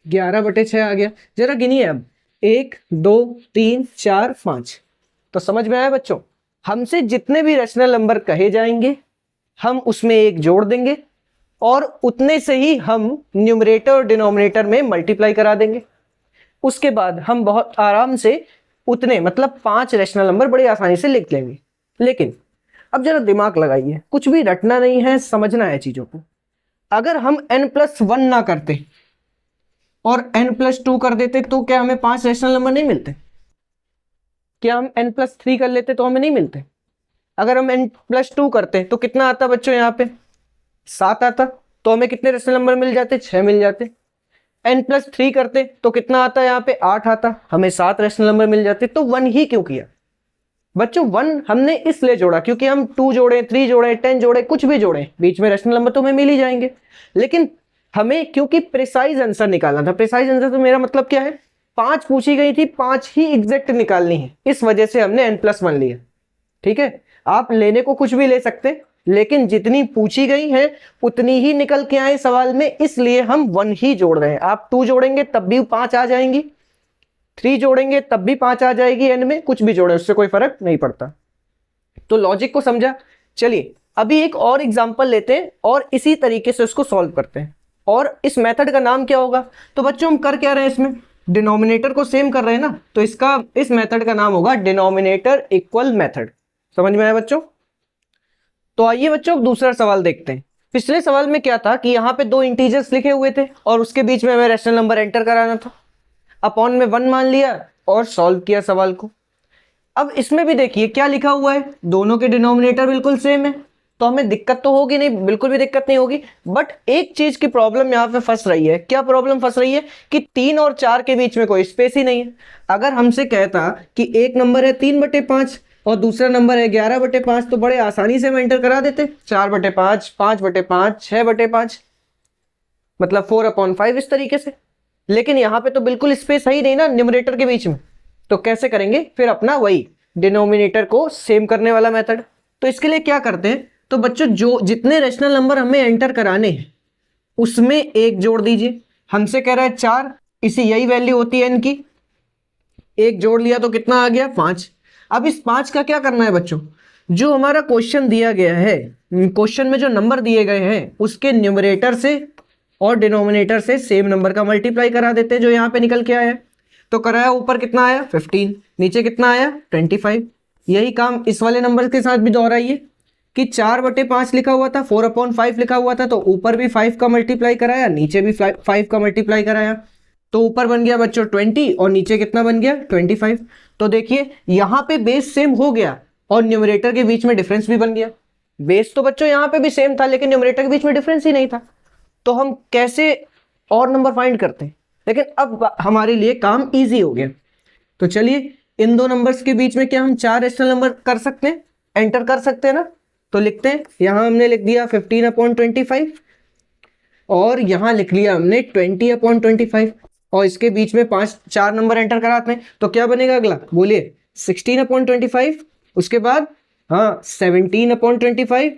A: 11/6 आ गया। जरा गिनिए अब, 1 2 3 4 5। तो समझ में आया बच्चों? हमसे जितने भी रेशनल नंबर कहे जाएंगे हम उसमें एक जोड़ देंगे, और उतने से ही हम न्यूमरेटर और डिनोमिनेटर में मल्टीप्लाई करा देंगे। उसके बाद हम बहुत आराम से उतने मतलब 5 रेशनल नंबर बड़ी आसानी से लिख लेंगे। लेकिन अब जरा दिमाग लगाइए, कुछ भी रटना नहीं है, समझना है चीजों को। अगर हम n+1 ना करते और n+2 कर देते तो क्या हमें 5 रेशनल नंबर नहीं मिलते? क्या हम n+3 कर लेते तो हमें नहीं मिलते? अगर हम n+2 करते तो कितना आता बच्चों? यहाँ पे 7 आता, तो हमें कितने रेशनल नंबर मिल जाते? 6 मिल जाते। n+3 करते तो कितना आता? यहाँ पे 8 आता, हमें 7 रेशनल नंबर मिल जाते। तो 1 ही क्यों किया बच्चों? 1 हमने इसलिए जोड़ा क्योंकि हम 2 जोड़े, 3 जोड़े, 10 जोड़े, कुछ भी जोड़े, बीच में रेशनल नंबर तो हमें मिल ही जाएंगे। लेकिन हमें क्योंकि प्रिसाइज आंसर निकालना था, प्रिसाइज आंसर तो मेरा मतलब क्या है, 5 पूछी गई थी, 5 ही एग्जैक्ट निकालनी है, इस वजह से हमने n+1 लिया। ठीक है, आप लेने को कुछ भी ले सकते, लेकिन जितनी पूछी गई है उतनी ही निकल के आए सवाल में, इसलिए हम 1 ही जोड़ रहे हैं। आप 2 जोड़ेंगे तब भी 5 आ जाएंगी, 3 जोड़ेंगे तब भी 5 आ जाएगी, एन में कुछ भी जोड़े उससे कोई फर्क नहीं पड़ता। तो लॉजिक को समझा? चलिए अभी एक और एग्जांपल लेते हैं और इसी तरीके से उसको सॉल्व करते हैं। और इस मेथड का नाम क्या होगा? तो बच्चों हम कर क्या रहे हैं, इसमें डिनोमिनेटर को सेम कर रहे हैं ना, तो इस मेथड का नाम होगा डिनोमिनेटर इक्वल मेथड। समझ में आया बच्चों? तो आइए बच्चों दूसरा सवाल देखते हैं। पिछले सवाल में क्या था कि यहाँ पे 2 इंटीजर्स लिखे हुए थे और उसके बीच में हमें रेशनल नंबर एंटर कराना था। अपॉन में 1 मान लिया और सॉल्व किया सवाल को। अब इसमें भी देखिए क्या लिखा हुआ है, दोनों के डिनोमिनेटर बिल्कुल सेम है, तो हमें दिक्कत तो होगी नहीं, बिल्कुल भी दिक्कत नहीं होगी। बट एक चीज की प्रॉब्लम यहाँ पे फंस रही है। क्या प्रॉब्लम फंस रही है? कि 3 और 4 के बीच में कोई स्पेस ही नहीं है। अगर हमसे कहता कि एक नंबर है 3/5 और दूसरा नंबर है 11/5, तो बड़े आसानी से हम एंटर करा देते, 4/5, 5/5, 6/5, मतलब 4/5 इस तरीके से। लेकिन यहाँ पे तो बिल्कुल स्पेस है ही नहीं ना न्यूमरेटर के बीच में, तो कैसे करेंगे फिर अपना वही डिनोमिनेटर को सेम करने वाला मेथड। तो इसके लिए क्या करते हैं, तो बच्चों जो जितने रेशनल नंबर हमें एंटर कराने हैं उसमें एक जोड़ दीजिए। हमसे कह रहा है 4, इसी यही वैल्यू होती है इनकी, एक जोड़ लिया तो कितना आ गया 5। अब इस 5 का क्या करना है बच्चों, जो हमारा क्वेश्चन दिया गया है, क्वेश्चन में जो नंबर दिए गए हैं उसके न्यूमरेटर से और डिनोमिनेटर से सेम नंबर का मल्टीप्लाई करा देते हैं, जो यहाँ पे निकल के आया है। तो कराया, ऊपर कितना आया 15, नीचे कितना आया 25। यही काम इस वाले नंबर के साथ भी दोहराइए कि 4/5 लिखा हुआ था, 4/5 लिखा हुआ था, तो ऊपर भी 5 का मल्टीप्लाई कराया, नीचे भी 5 का मल्टीप्लाई कराया, तो ऊपर बन गया बच्चों 20 और नीचे कितना बन गया 25। तो देखिए यहाँ पे बेस सेम हो गया और न्यूमरेटर के बीच में डिफरेंस भी बन गया। बेस तो बच्चों यहाँ पे भी सेम था लेकिन न्यूमरेटर के बीच में डिफरेंस ही नहीं था। तो हम कैसे और नंबर फाइंड करते हैं, लेकिन अब हमारे लिए काम इजी हो गया। तो चलिए इन दो नंबर्स के बीच में क्या हम 4 रेशनल नंबर कर सकते हैं, एंटर कर सकते हैं ना। तो लिखते हैं, यहां हमने लिख दिया 15/25 और यहां लिख लिया हमने 20/25 और इसके बीच में 4 नंबर एंटर कराते हैं। तो क्या बनेगा अगला, बोलिए 16/25, उसके बाद हाँ 17/25,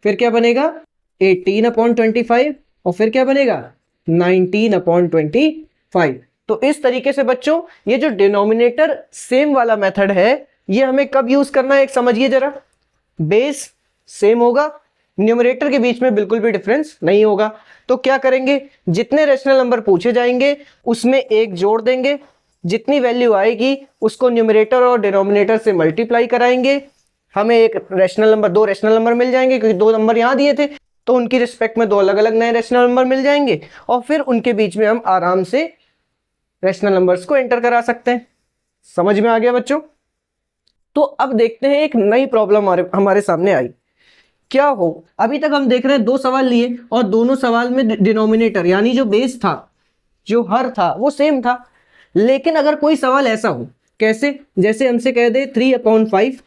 A: फिर क्या बनेगा 18/25 और फिर क्या बनेगा 19/25। तो इस तरीके से बच्चों ये जो डिनोमिनेटर सेम वाला मेथड है ये हमें कब यूज करना है, एक समझिए जरा। बेस सेम होगा, न्यूमरेटर के बीच में बिल्कुल भी डिफरेंस नहीं होगा। तो क्या करेंगे, जितने रेशनल नंबर पूछे जाएंगे उसमें एक जोड़ देंगे, जितनी वैल्यू आएगी उसको न्यूमरेटर और डिनोमिनेटर से मल्टीप्लाई कराएंगे, हमें एक रेशनल नंबर, 2 रेशनल नंबर मिल जाएंगे, क्योंकि 2 नंबर यहां दिए थे तो उनकी रिस्पेक्ट में 2 अलग अलग नए रेशनल नंबर मिल जाएंगे और फिर उनके बीच में हम आराम से रेशनल नंबर्स को एंटर करा सकते हैं। समझ में आ गया बच्चों? तो अब देखते हैं एक नई प्रॉब्लम हमारे सामने आई। क्या हो, अभी तक हम देख रहे हैं 2 सवाल लिए और दोनों सवाल में डिनोमिनेटर यानी जो बेस था, जो हर था वो सेम था। लेकिन अगर कोई सवाल ऐसा हो, कैसे, जैसे हमसे कह दे 3/5,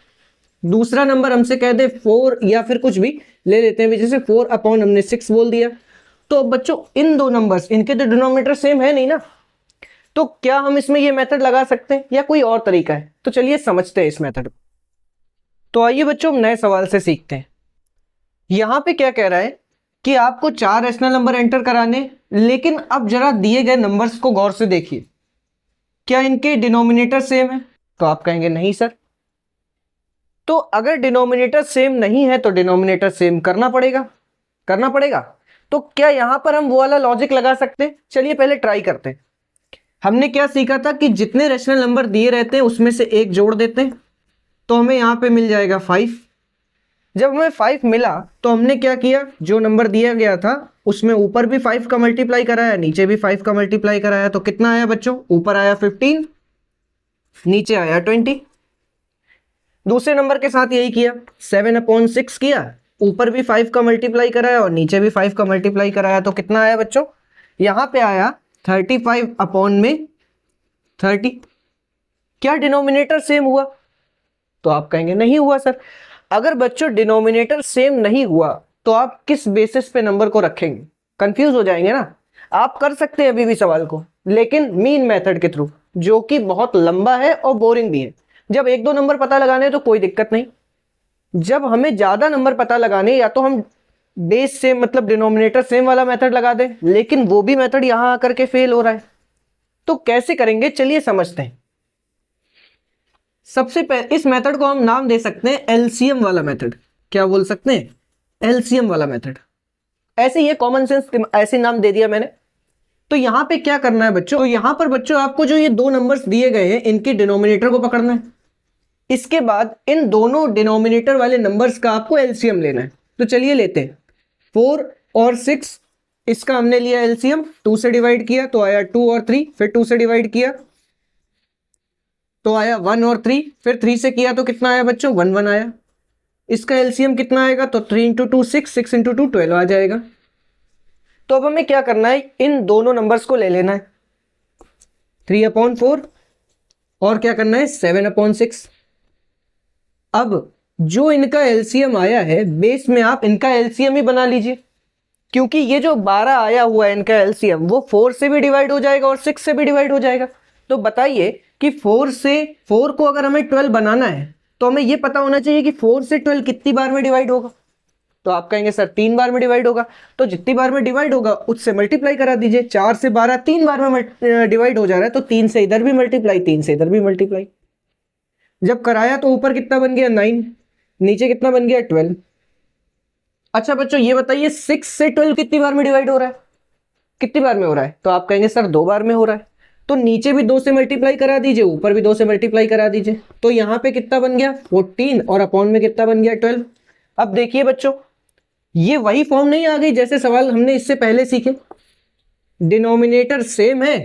A: दूसरा नंबर हमसे कह दे 4 या फिर कुछ भी ले लेते हैं, जैसे 4/6 बोल दिया, तो बच्चों इन दो नंबर्स, इनके तो डिनोमिनेटर सेम है नहीं ना, तो क्या हम इसमें ये मेथड लगा सकते हैं या कोई और तरीका है? तो चलिए समझते हैं इस मेथड को। तो आइए बच्चों नए सवाल से सीखते हैं। यहां पे क्या कह रहा है कि आपको 4 रेशनल नंबर एंटर कराने, लेकिन अब जरा दिए गए नंबर्स को गौर से देखिए, क्या इनके डिनोमिनेटर सेम है? तो आप कहेंगे नहीं सर। तो अगर डिनोमिनेटर सेम नहीं है तो डिनोमिनेटर सेम करना पड़ेगा। तो क्या यहां पर हम वो वाला लॉजिक लगा सकते हैं? चलिए पहले ट्राई करते हैं। हमने क्या सीखा था कि जितने रेशनल नंबर दिए रहते हैं उसमें से एक जोड़ देते हैं, तो हमें यहां पे मिल जाएगा 5। जब हमें 5 मिला तो हमने क्या किया, जो नंबर दिया गया था उसमें ऊपर भी 5 का मल्टीप्लाई कराया, नीचे भी 5 का मल्टीप्लाई कराया, तो कितना आया बच्चों, ऊपर आया 15, नीचे आया 20। दूसरे नंबर के साथ यही किया, 7/6 किया, ऊपर भी 5 का मल्टीप्लाई कराया और नीचे भी 5 का मल्टीप्लाई कराया, तो कितना आया बच्चों, यहां पे आया 35/30। क्या डिनोमिनेटर सेम हुआ? तो आप कहेंगे नहीं हुआ सर। अगर बच्चों डिनोमिनेटर सेम नहीं हुआ तो आप किस बेसिस पे नंबर को रखेंगे? कंफ्यूज हो जाएंगे ना। आप कर सकते हैं अभी भी सवाल को, लेकिन मीन मेथड के थ्रू, जो कि बहुत लंबा है और बोरिंग भी है। जब 1-2 नंबर पता लगाने तो कोई दिक्कत नहीं, जब हमें ज्यादा नंबर पता लगाने या तो हम बेस सेम मतलब डिनोमिनेटर सेम वाला मेथड लगा दें, लेकिन वो भी मेथड यहां आकर के फेल हो रहा है। तो कैसे करेंगे, चलिए समझते हैं। सबसे पहले इस मेथड को हम नाम दे सकते हैं एलसीएम वाला मेथड। क्या बोल सकते हैं, एलसीएम वाला मेथड। ऐसे ही कॉमन सेंस ऐसे नाम दे दिया मैंने। तो यहां पे क्या करना है बच्चों, तो यहां पर बच्चों आपको जो ये 2 नंबर्स दिए गए हैं इनके डिनोमिनेटर को पकड़ना है, इसके बाद इन दोनों डिनोमिनेटर वाले नंबर्स का आपको एलसीएम लेना है। तो चलिए लेते हैं 4 और 6, इसका हमने लिया एलसीएम, 2 से डिवाइड किया तो आया 2 और 3, फिर 2 से डिवाइड किया तो आया 1 और 3, फिर 3 से किया तो कितना आया बच्चों, 1 1 आया। इसका एलसीएम कितना आएगा, तो 3 इंटू 2 6, 6 इंटू 2 12 आ जाएगा। तो अब हमें क्या करना है, इन दोनों नंबर्स को ले लेना है, 3/4 और क्या करना है 7/6। अब जो इनका एलसीएम आया है बेस में आप इनका एलसीएम ही बना लीजिए, क्योंकि ये जो 12 आया हुआ है इनका एलसीएम वो 4 से भी डिवाइड हो जाएगा और 6 से भी डिवाइड हो जाएगा। तो बताइए कि 4 को अगर हमें 12 बनाना है तो हमें ये पता होना चाहिए कि 4 से 12 कितनी बार में डिवाइड होगा। तो आप कहेंगे सर 3 बार में डिवाइड होगा, तो जितनी बार में डिवाइड होगा उससे मल्टीप्लाई करा दीजिए। 4 से 12 3 बार में डिवाइड हो जा रहा है, तो 3 से इधर भी मल्टीप्लाई, 3 से इधर भी मल्टीप्लाई। जब कराया तो ऊपर कितना बन गया 9, नीचे कितना बन गया 12। अच्छा बच्चों ये बताइए 6 से 12 कितनी बार में डिवाइड हो रहा है, कितनी बार में हो रहा है, तो आप कहेंगे सर 2 बार में हो रहा है। तो नीचे भी 2 से मल्टीप्लाई करा दीजिए, ऊपर भी 2 से मल्टीप्लाई करा दीजिए। तो यहाँ पे कितना बन गया 14 और अपॉन में कितना बन गया 12। अब देखिए बच्चों ये वही फॉर्म नहीं आ गई जैसे सवाल हमने इससे पहले सीखे, डिनोमिनेटर सेम है,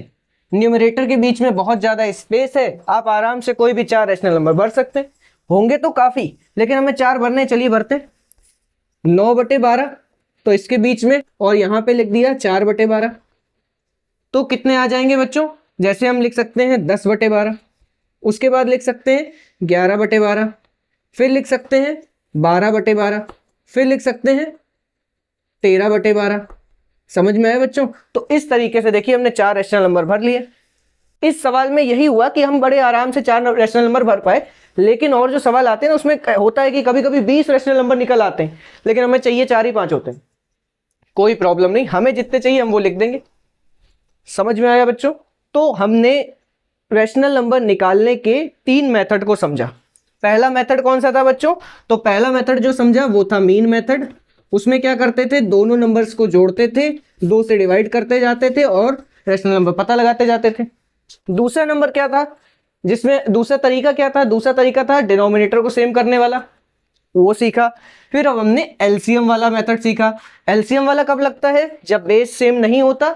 A: न्यूमरेटर के बीच में बहुत ज्यादा स्पेस है, आप आराम से कोई भी 4 रैशनल नंबर भर सकते हैं, होंगे तो काफी लेकिन हमें 4 भरने, चलिए भरते। 9/12 तो इसके बीच में, और यहां पे लिख दिया 4/12, तो कितने आ जाएंगे बच्चों, जैसे हम लिख सकते हैं 10/12, उसके बाद लिख सकते हैं 11/12, फिर लिख सकते हैं 12/12, फिर लिख सकते हैं 13/12। समझ में आया बच्चों। तो इस तरीके से देखिए हमने 4 रैशनल नंबर भर लिए। इस सवाल में यही हुआ कि हम बड़े आराम से 4 रैशनल नंबर भर पाए, लेकिन और जो सवाल आते हैं ना उसमें होता है कि कभी कभी 20 रैशनल नंबर निकल आते हैं, लेकिन हमें चाहिए 4 ही 5 होते हैं। कोई प्रॉब्लम नहीं, हमें जितने चाहिए हम वो लिख देंगे। समझ में आया बच्चों। तो हमने रैशनल नंबर निकालने के 3 मेथड को समझा। पहला मेथड कौन सा था बच्चों, तो पहला मेथड जो समझा वो था मीन मेथड। उसमें क्या करते थे, दोनों नंबर्स को जोड़ते थे, 2 से डिवाइड करते जाते थे और रैशनल नंबर पता लगाते जाते थे। दूसरा नंबर क्या था, जिसमें दूसरा तरीका क्या था, दूसरा तरीका था डिनोमिनेटर को सेम करने वाला, वो सीखा। फिर अब हमने एलसीएम वाला मेथड सीखा। एलसीएम वाला कब लगता है, जब बेस सेम नहीं होता,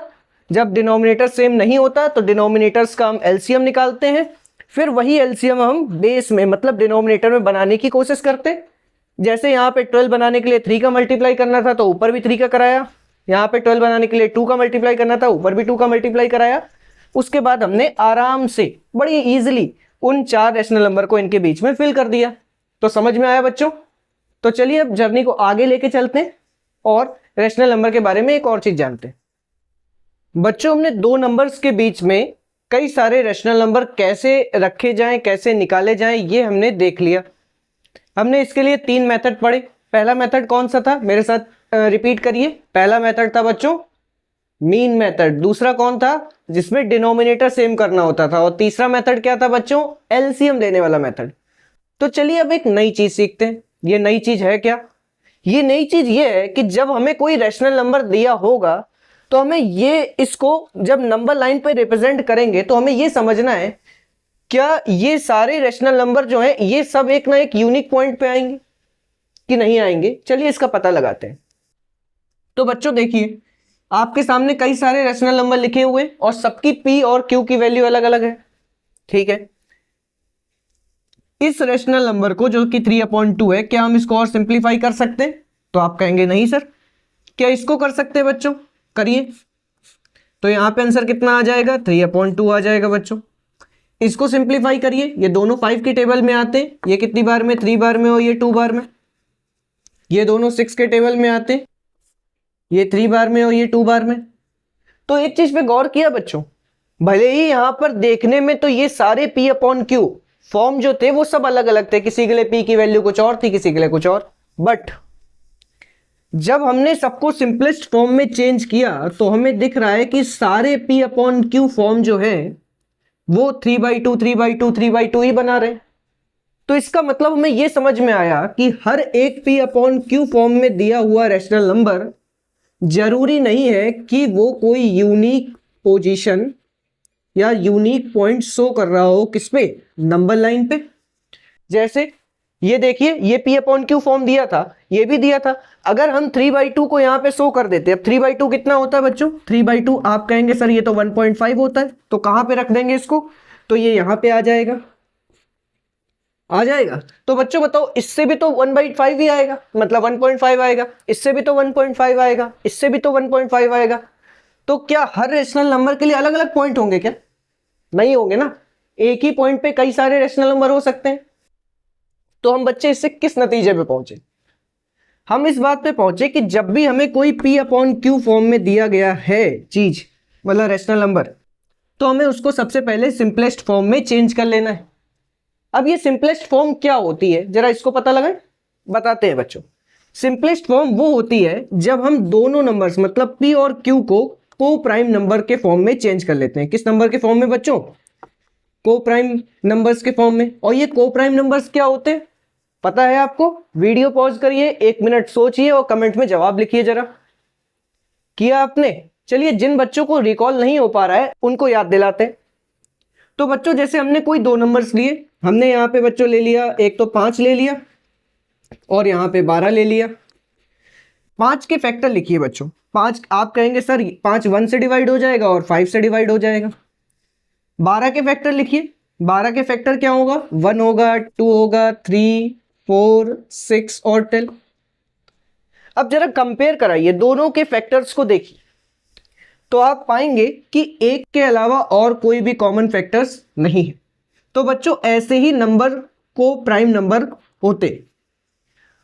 A: जब डिनोमिनेटर सेम नहीं होता तो डिनोमिनेटर्स का हम एलसीएम निकालते हैं, फिर वही एलसीएम हम बेस में मतलब डिनोमिनेटर में बनाने की कोशिश करते हैं। जैसे यहाँ पे 12 बनाने के लिए 3 का मल्टीप्लाई करना था तो ऊपर भी 3 का कराया, यहाँ पे 12 बनाने के लिए 2 का मल्टीप्लाई करना था, ऊपर भी 2 का मल्टीप्लाई कराया। उसके बाद हमने आराम से बड़ी इजीली उन 4 रैशनल नंबर को इनके बीच में फिल कर दिया। तो समझ में आया बच्चों। तो चलिए अब जर्नी को आगे लेके चलते हैं और रैशनल नंबर के बारे में एक और चीज जानते हैं। बच्चों हमने 2 नंबर्स के बीच में कई सारे रैशनल नंबर कैसे रखे जाएं, कैसे निकाले जाएं, ये हमने देख लिया। हमने इसके लिए 3 मेथड पढ़े। पहला मेथड कौन सा था, मेरे साथ रिपीट करिए। पहला मेथड था बच्चों मीन मेथड। दूसरा कौन था, जिसमें डिनोमिनेटर सेम करना होता था। और तीसरा मेथड क्या था बच्चों, एलसीएम लेने वाला मेथड। तो चलिए अब एक नई चीज सीखते हैं। ये नई चीज है क्या, ये नई चीज ये है कि जब हमें कोई रैशनल नंबर दिया होगा तो हमें ये इसको जब नंबर लाइन पे रिप्रेजेंट करेंगे तो हमें ये समझना है क्या ये सारे रैशनल नंबर जो हैं ये सब एक ना एक यूनिक पॉइंट पे आएंगे कि नहीं आएंगे। चलिए इसका पता लगाते हैं। तो बच्चों देखिए आपके सामने कई सारे रैशनल नंबर लिखे हुए और सबकी पी और क्यू की वैल्यू अलग अलग है, ठीक है। इस रैशनल नंबर को जो कि 3/2 है, क्या हम इसको और सिंप्लीफाई कर सकते हैं? तो आप कहेंगे नहीं सर। क्या इसको कर सकते हैं बच्चों? करिए। तो यहां पे आंसर कितना आ जाएगा, 3/2 आ जाएगा बच्चों। इसको सिंप्लीफाई करिए, ये दोनों 5 की टेबल में आते हैं। ये कितनी बार में, 3 बार में और ये 2 बार में। ये दोनों 6 के टेबल में आते हैं, ये 3 बार में और ये 2 बार में। तो एक चीज पे गौर किया बच्चों, भले ही यहां पर देखने में तो ये सारे P/Q फॉर्म जो थे वो सब अलग अलग थे, किसी के लिए P की वैल्यू कुछ और थी, किसी के लिए कुछ और, बट जब हमने सबको सिंपलेस्ट फॉर्म में चेंज किया तो हमें दिख रहा है कि सारे P/Q फॉर्म जो है वो 3/2 3/2 3/2 ही बना रहे। तो इसका मतलब हमें यह समझ में आया कि हर एक P/Q फॉर्म में दिया हुआ रैशनल नंबर जरूरी नहीं है कि वो कोई यूनिक पोजीशन या यूनिक पॉइंट शो कर रहा हो, किस पे, नंबर लाइन पे। जैसे ये देखिए ये P/Q फॉर्म दिया था, ये भी दिया था। अगर हम 3/2 को यहां पे शो कर देते, अब 3/2 कितना होता है बच्चों, 3/2 आप कहेंगे सर ये तो 1.5 होता है, तो कहां पे रख देंगे इसको, तो ये यहां पे आ जाएगा। आ जाएगा। तो बच्चों बताओ, इससे भी तो 1/5 ही आएगा, मतलब 1.5 आएगा, इससे भी तो 1.5 आएगा, इससे भी तो 1.5 आएगा। तो क्या हर रेशनल नंबर के लिए अलग अलग पॉइंट होंगे क्या? नहीं होंगे ना, एक ही पॉइंट पे कई सारे रेशनल नंबर हो सकते हैं। तो हम बच्चे इससे किस नतीजे पे पहुंचे? हम इस बात पे पहुंचे कि जब भी हमें कोई P/Q फॉर्म में दिया गया है चीज, मतलब रेशनल नंबर, तो हमें उसको सबसे पहले सिंपलेस्ट फॉर्म में चेंज कर लेना है। अब ये सिंपलेस्ट फॉर्म क्या होती है, जरा इसको पता लगाएं, बताते हैं बच्चों। सिंपलेस्ट फॉर्म वो होती है जब हम दोनों नंबर्स मतलब P और Q को प्राइम नंबर के फॉर्म में चेंज कर लेते हैं। किस नंबर के फॉर्म में बच्चों? को प्राइम नंबर्स के फॉर्म में। और ये को प्राइम नंबर्स क्या होते हैं, पता है आपको? वीडियो पॉज करिए, 1 मिनट सोचिए और कमेंट में जवाब लिखिए जरा। किया आपने? चलिए, जिन बच्चों को रिकॉल नहीं हो पा रहा है उनको याद दिलाते हैं। तो बच्चों, जैसे हमने कोई दो नंबर्स लिए, हमने यहाँ पे बच्चों ले लिया, एक तो 5 ले लिया और यहाँ पे 12 ले लिया। 5 के फैक्टर लिखिए बच्चों। 5 आप कहेंगे सर 5 1 से डिवाइड हो जाएगा और 5 से डिवाइड हो जाएगा। 12 के फैक्टर लिखिए। 12 के फैक्टर क्या होगा? 1 होगा, 2 होगा, 3, 4, 6 और 10। अब जरा कंपेयर कराइए दोनों के फैक्टर्स को, देखिए तो आप पाएंगे कि एक के अलावा और कोई भी कॉमन फैक्टर्स नहीं है। तो बच्चों, ऐसे ही नंबर को प्राइम नंबर होते।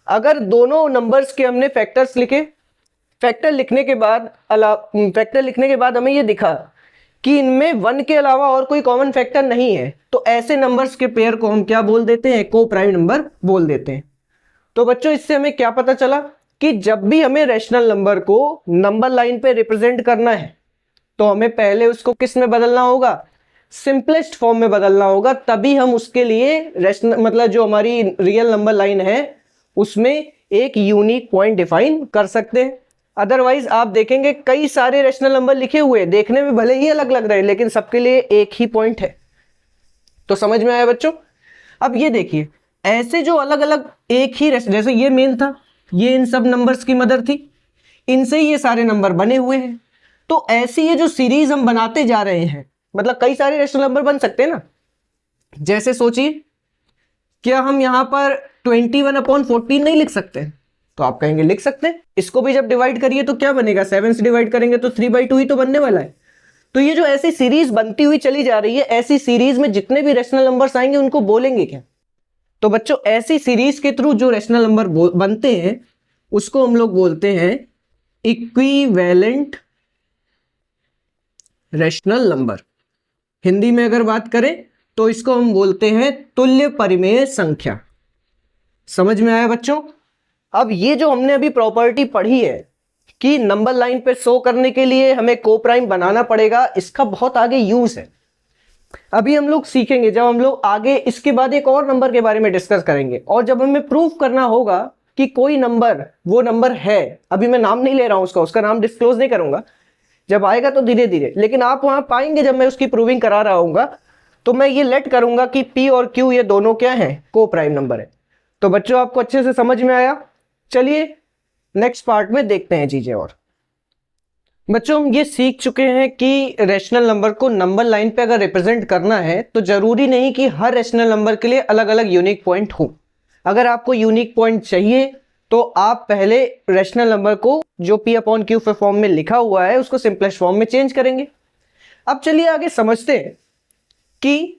A: अगर दोनों नंबर्स के हमने फैक्टर्स लिखे, फैक्टर लिखने के बाद हमें ये दिखा कि इनमें 1 के अलावा और कोई कॉमन फैक्टर नहीं है, तो ऐसे नंबर्स के पेयर को हम क्या बोल देते हैं? को प्राइम नंबर बोल देते हैं। तो बच्चों, इससे हमें क्या पता चला कि जब भी हमें रैशनल नंबर को नंबर लाइन पे रिप्रेजेंट करना है तो हमें पहले उसको किस में बदलना होगा? सिंपलेस्ट फॉर्म में बदलना होगा। तभी हम उसके लिए रैशनल मतलब जो हमारी रियल नंबर लाइन है उसमें एक यूनिक पॉइंट डिफाइन कर सकते हैं। अदरवाइज आप देखेंगे कई सारे रैशनल नंबर लिखे हुए, देखने में भले ही अलग लग रहे हैं लेकिन सबके लिए एक ही पॉइंट है। तो समझ में आया बच्चों? अब ये देखिए, ऐसे जो अलग अलग एक ही जैसे ये मेन था, ये इन सब नंबर्स की मदर थी, इनसे ही ये सारे नंबर बने हुए हैं। तो ऐसी ये जो सीरीज हम बनाते जा रहे हैं, मतलब कई सारे रैशनल नंबर बन सकते हैं ना। जैसे सोचिए, क्या हम यहां पर 21/14 नहीं लिख सकते? तो आप कहेंगे लिख सकते हैं। इसको भी जब डिवाइड करिए तो क्या बनेगा? 7 से डिवाइड करेंगे तो 3/2 ही तो बनने वाला है। तो ये जो ऐसी सीरीज बनती हुई चली जा रही है, ऐसी सीरीज में जितने भी रैशनल नंबर्स आएंगे उनको बोलेंगे क्या? तो बच्चों, ऐसी सीरीज के थ्रू जो रैशनल नंबर बनते हैं उसको हम लोग बोलते हैं इक्विवेलेंट रैशनल नंबर। हिंदी में अगर बात करें तो इसको हम बोलते हैं तुल्य परिमेय संख्या। समझ में आया बच्चों? अब ये जो हमने अभी प्रॉपर्टी पढ़ी है कि नंबर लाइन पे शो करने के लिए हमें को प्राइम बनाना पड़ेगा, इसका बहुत आगे यूज है। अभी हम लोग सीखेंगे, जब हम लोग आगे इसके बाद एक और नंबर के बारे में डिस्कस करेंगे, और जब हमें प्रूव करना होगा कि कोई नंबर वो नंबर है, अभी मैं नाम नहीं ले रहा हूं उसका नाम डिस्क्लोज नहीं करूंगा, जब आएगा तो धीरे धीरे, लेकिन आप वहां पाएंगे जब मैं उसकी प्रूविंग करा रहा हूंगा तो मैं ये लेट करूंगा कि P और Q ये दोनों क्या है? को प्राइम नंबर है। तो बच्चों, आपको अच्छे से समझ में आया? चलिए नेक्स्ट पार्ट में देखते हैं चीजें। और बच्चों, हम ये सीख चुके हैं कि रैशनल नंबर को नंबर लाइन पे अगर रिप्रेजेंट करना है तो जरूरी नहीं कि हर रैशनल नंबर के लिए अलग अलग यूनिक पॉइंट हो। अगर आपको यूनिक पॉइंट चाहिए तो आप पहले रैशनल नंबर को जो P/Q फॉर्म में लिखा हुआ है उसको सिंपलेस्ट फॉर्म में चेंज करेंगे। अब चलिए आगे समझते हैं कि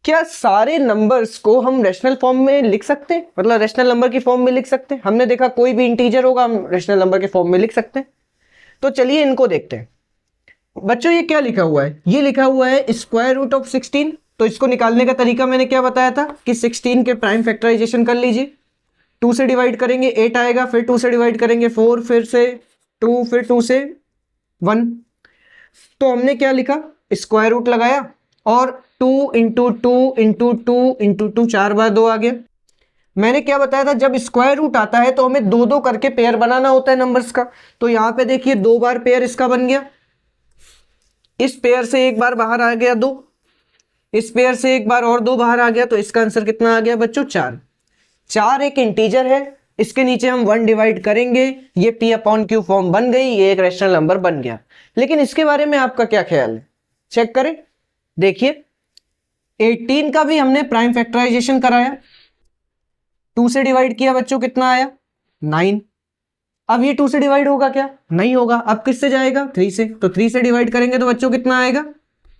A: क्या सारे नंबर्स को हम रैशनल फॉर्म में लिख सकते हैं, मतलब रैशनल नंबर की फॉर्म में लिख सकते हैं। हमने देखा कोई भी इंटीजर होगा हम रैशनल नंबर के फॉर्म में लिख सकते हैं। तो चलिए इनको देखते हैं। बच्चों, ये क्या लिखा हुआ है? ये लिखा हुआ है स्क्वायर रूट ऑफ 16। तो इसको निकालने का तरीका मैंने क्या बताया था कि 16 के प्राइम फैक्टराइजेशन कर लीजिए। 2 से डिवाइड करेंगे 8 आएगा, फिर 2 से डिवाइड करेंगे 4, फिर से 2, फिर 2 से 1। तो हमने क्या लिखा? स्क्वायर रूट लगाया और 2 इंटू 2 इंटू 2 इंटू 2, 4 बार 2 आ गया। मैंने क्या बताया था, जब स्क्वायर रूट आता है तो हमें दो दो करके पेयर बनाना होता है नंबर्स का। तो यहां पे देखिए 2 बार पेयर इसका बन गया, इस पेयर से एक बार बाहर आ गया 2, इस पेयर से एक बार और 2 बाहर आ गया, तो इसका आंसर कितना आ गया बच्चों? 4। 4 एक इंटीजर है, इसके नीचे हम 1 डिवाइड करेंगे, ये P/Q फॉर्म बन गई, ये एक रैशनल नंबर बन गया। लेकिन इसके बारे में आपका क्या ख्याल है? चेक करें, देखिए 18 का भी हमने प्राइम फैक्टराइजेशन कराया, 2 से डिवाइड किया बच्चों, कितना आया 9। अब ये 2 से डिवाइड होगा क्या, नहीं होगा। अब किससे जाएगा, 3 से, तो 3 से डिवाइड करेंगे तो बच्चों कितना आएगा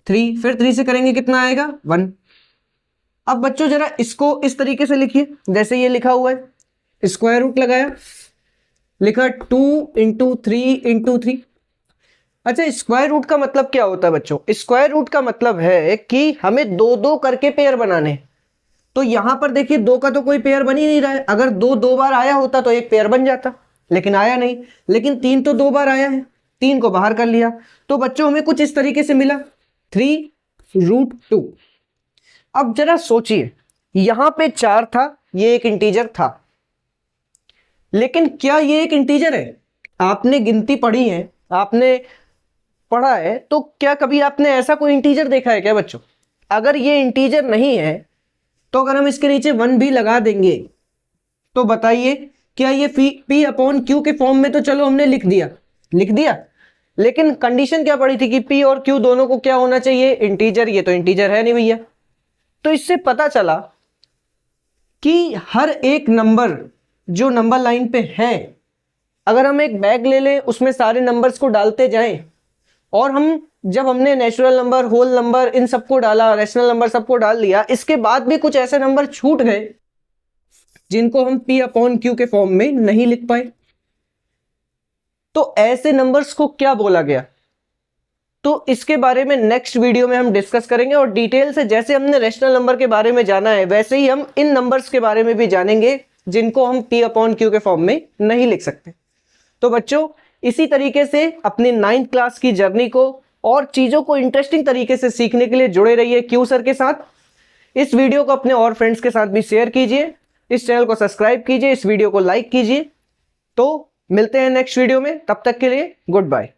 A: 3, फिर 3 से करेंगे कितना आएगा 1। अब बच्चों जरा इसको इस तरीके से लिखिए जैसे ये लिखा हुआ है, स्क्वायर रूट लगाया, लिखा 2 × 3 × 3। अच्छा, स्क्वायर रूट का मतलब क्या होता है बच्चों, स्क्वायर रूट का मतलब है कि हमें 2 करके पेयर बनाने। तो यहां पर देखिए 2 का तो कोई पेयर बन ही नहीं रहा है, अगर 2 बार आया होता तो एक पेयर बन जाता, लेकिन आया नहीं। लेकिन 3 तो 2 बार आया है, 3 को बाहर कर लिया, तो बच्चों हमें कुछ इस तरीके से मिला 3√2। अब जरा सोचिए, यहां पे 4 था, ये एक इंटीजर था, लेकिन क्या ये एक इंटीजर है? आपने गिनती पढ़ी है, आपने पढ़ा है, तो क्या कभी आपने ऐसा कोई इंटीजर देखा है क्या बच्चों? अगर ये इंटीजर नहीं है तो अगर हम इसके नीचे 1 भी लगा देंगे तो बताइए क्या ये P/Q के फॉर्म में, तो चलो हमने लिख दिया, लेकिन कंडीशन क्या पड़ी थी कि P और Q दोनों को क्या होना चाहिए, इंटीजर। ये तो इंटीजर है नहीं भैया। तो इससे पता चला कि हर एक नंबर जो नंबर लाइन पे है, अगर हम एक बैग ले लें उसमें सारे नंबर्स को डालते जाएं, और हम जब हमने नेचुरल नंबर, होल नंबर, इन सबको डाला, रैशनल नंबर सबको डाल दिया, इसके बाद भी कुछ ऐसे नंबर छूट गए जिनको हम P/Q के फॉर्म में नहीं लिख पाए। तो ऐसे नंबर्स को क्या बोला गया, तो इसके बारे में नेक्स्ट वीडियो में हम डिस्कस करेंगे, और डिटेल से जैसे हमने रैशनल नंबर के बारे में जाना है वैसे ही हम इन नंबर्स के बारे में भी जानेंगे जिनको हम P/Q के फॉर्म में नहीं लिख सकते। तो बच्चों इसी तरीके से अपनी 9th क्लास की जर्नी को और चीजों को इंटरेस्टिंग तरीके से सीखने के लिए जुड़े रहिए क्यू सर के साथ। इस वीडियो को अपने और फ्रेंड्स के साथ भी शेयर कीजिए, इस चैनल को सब्सक्राइब कीजिए, इस वीडियो को लाइक कीजिए। तो मिलते हैं नेक्स्ट वीडियो में, तब तक के लिए गुड बाय।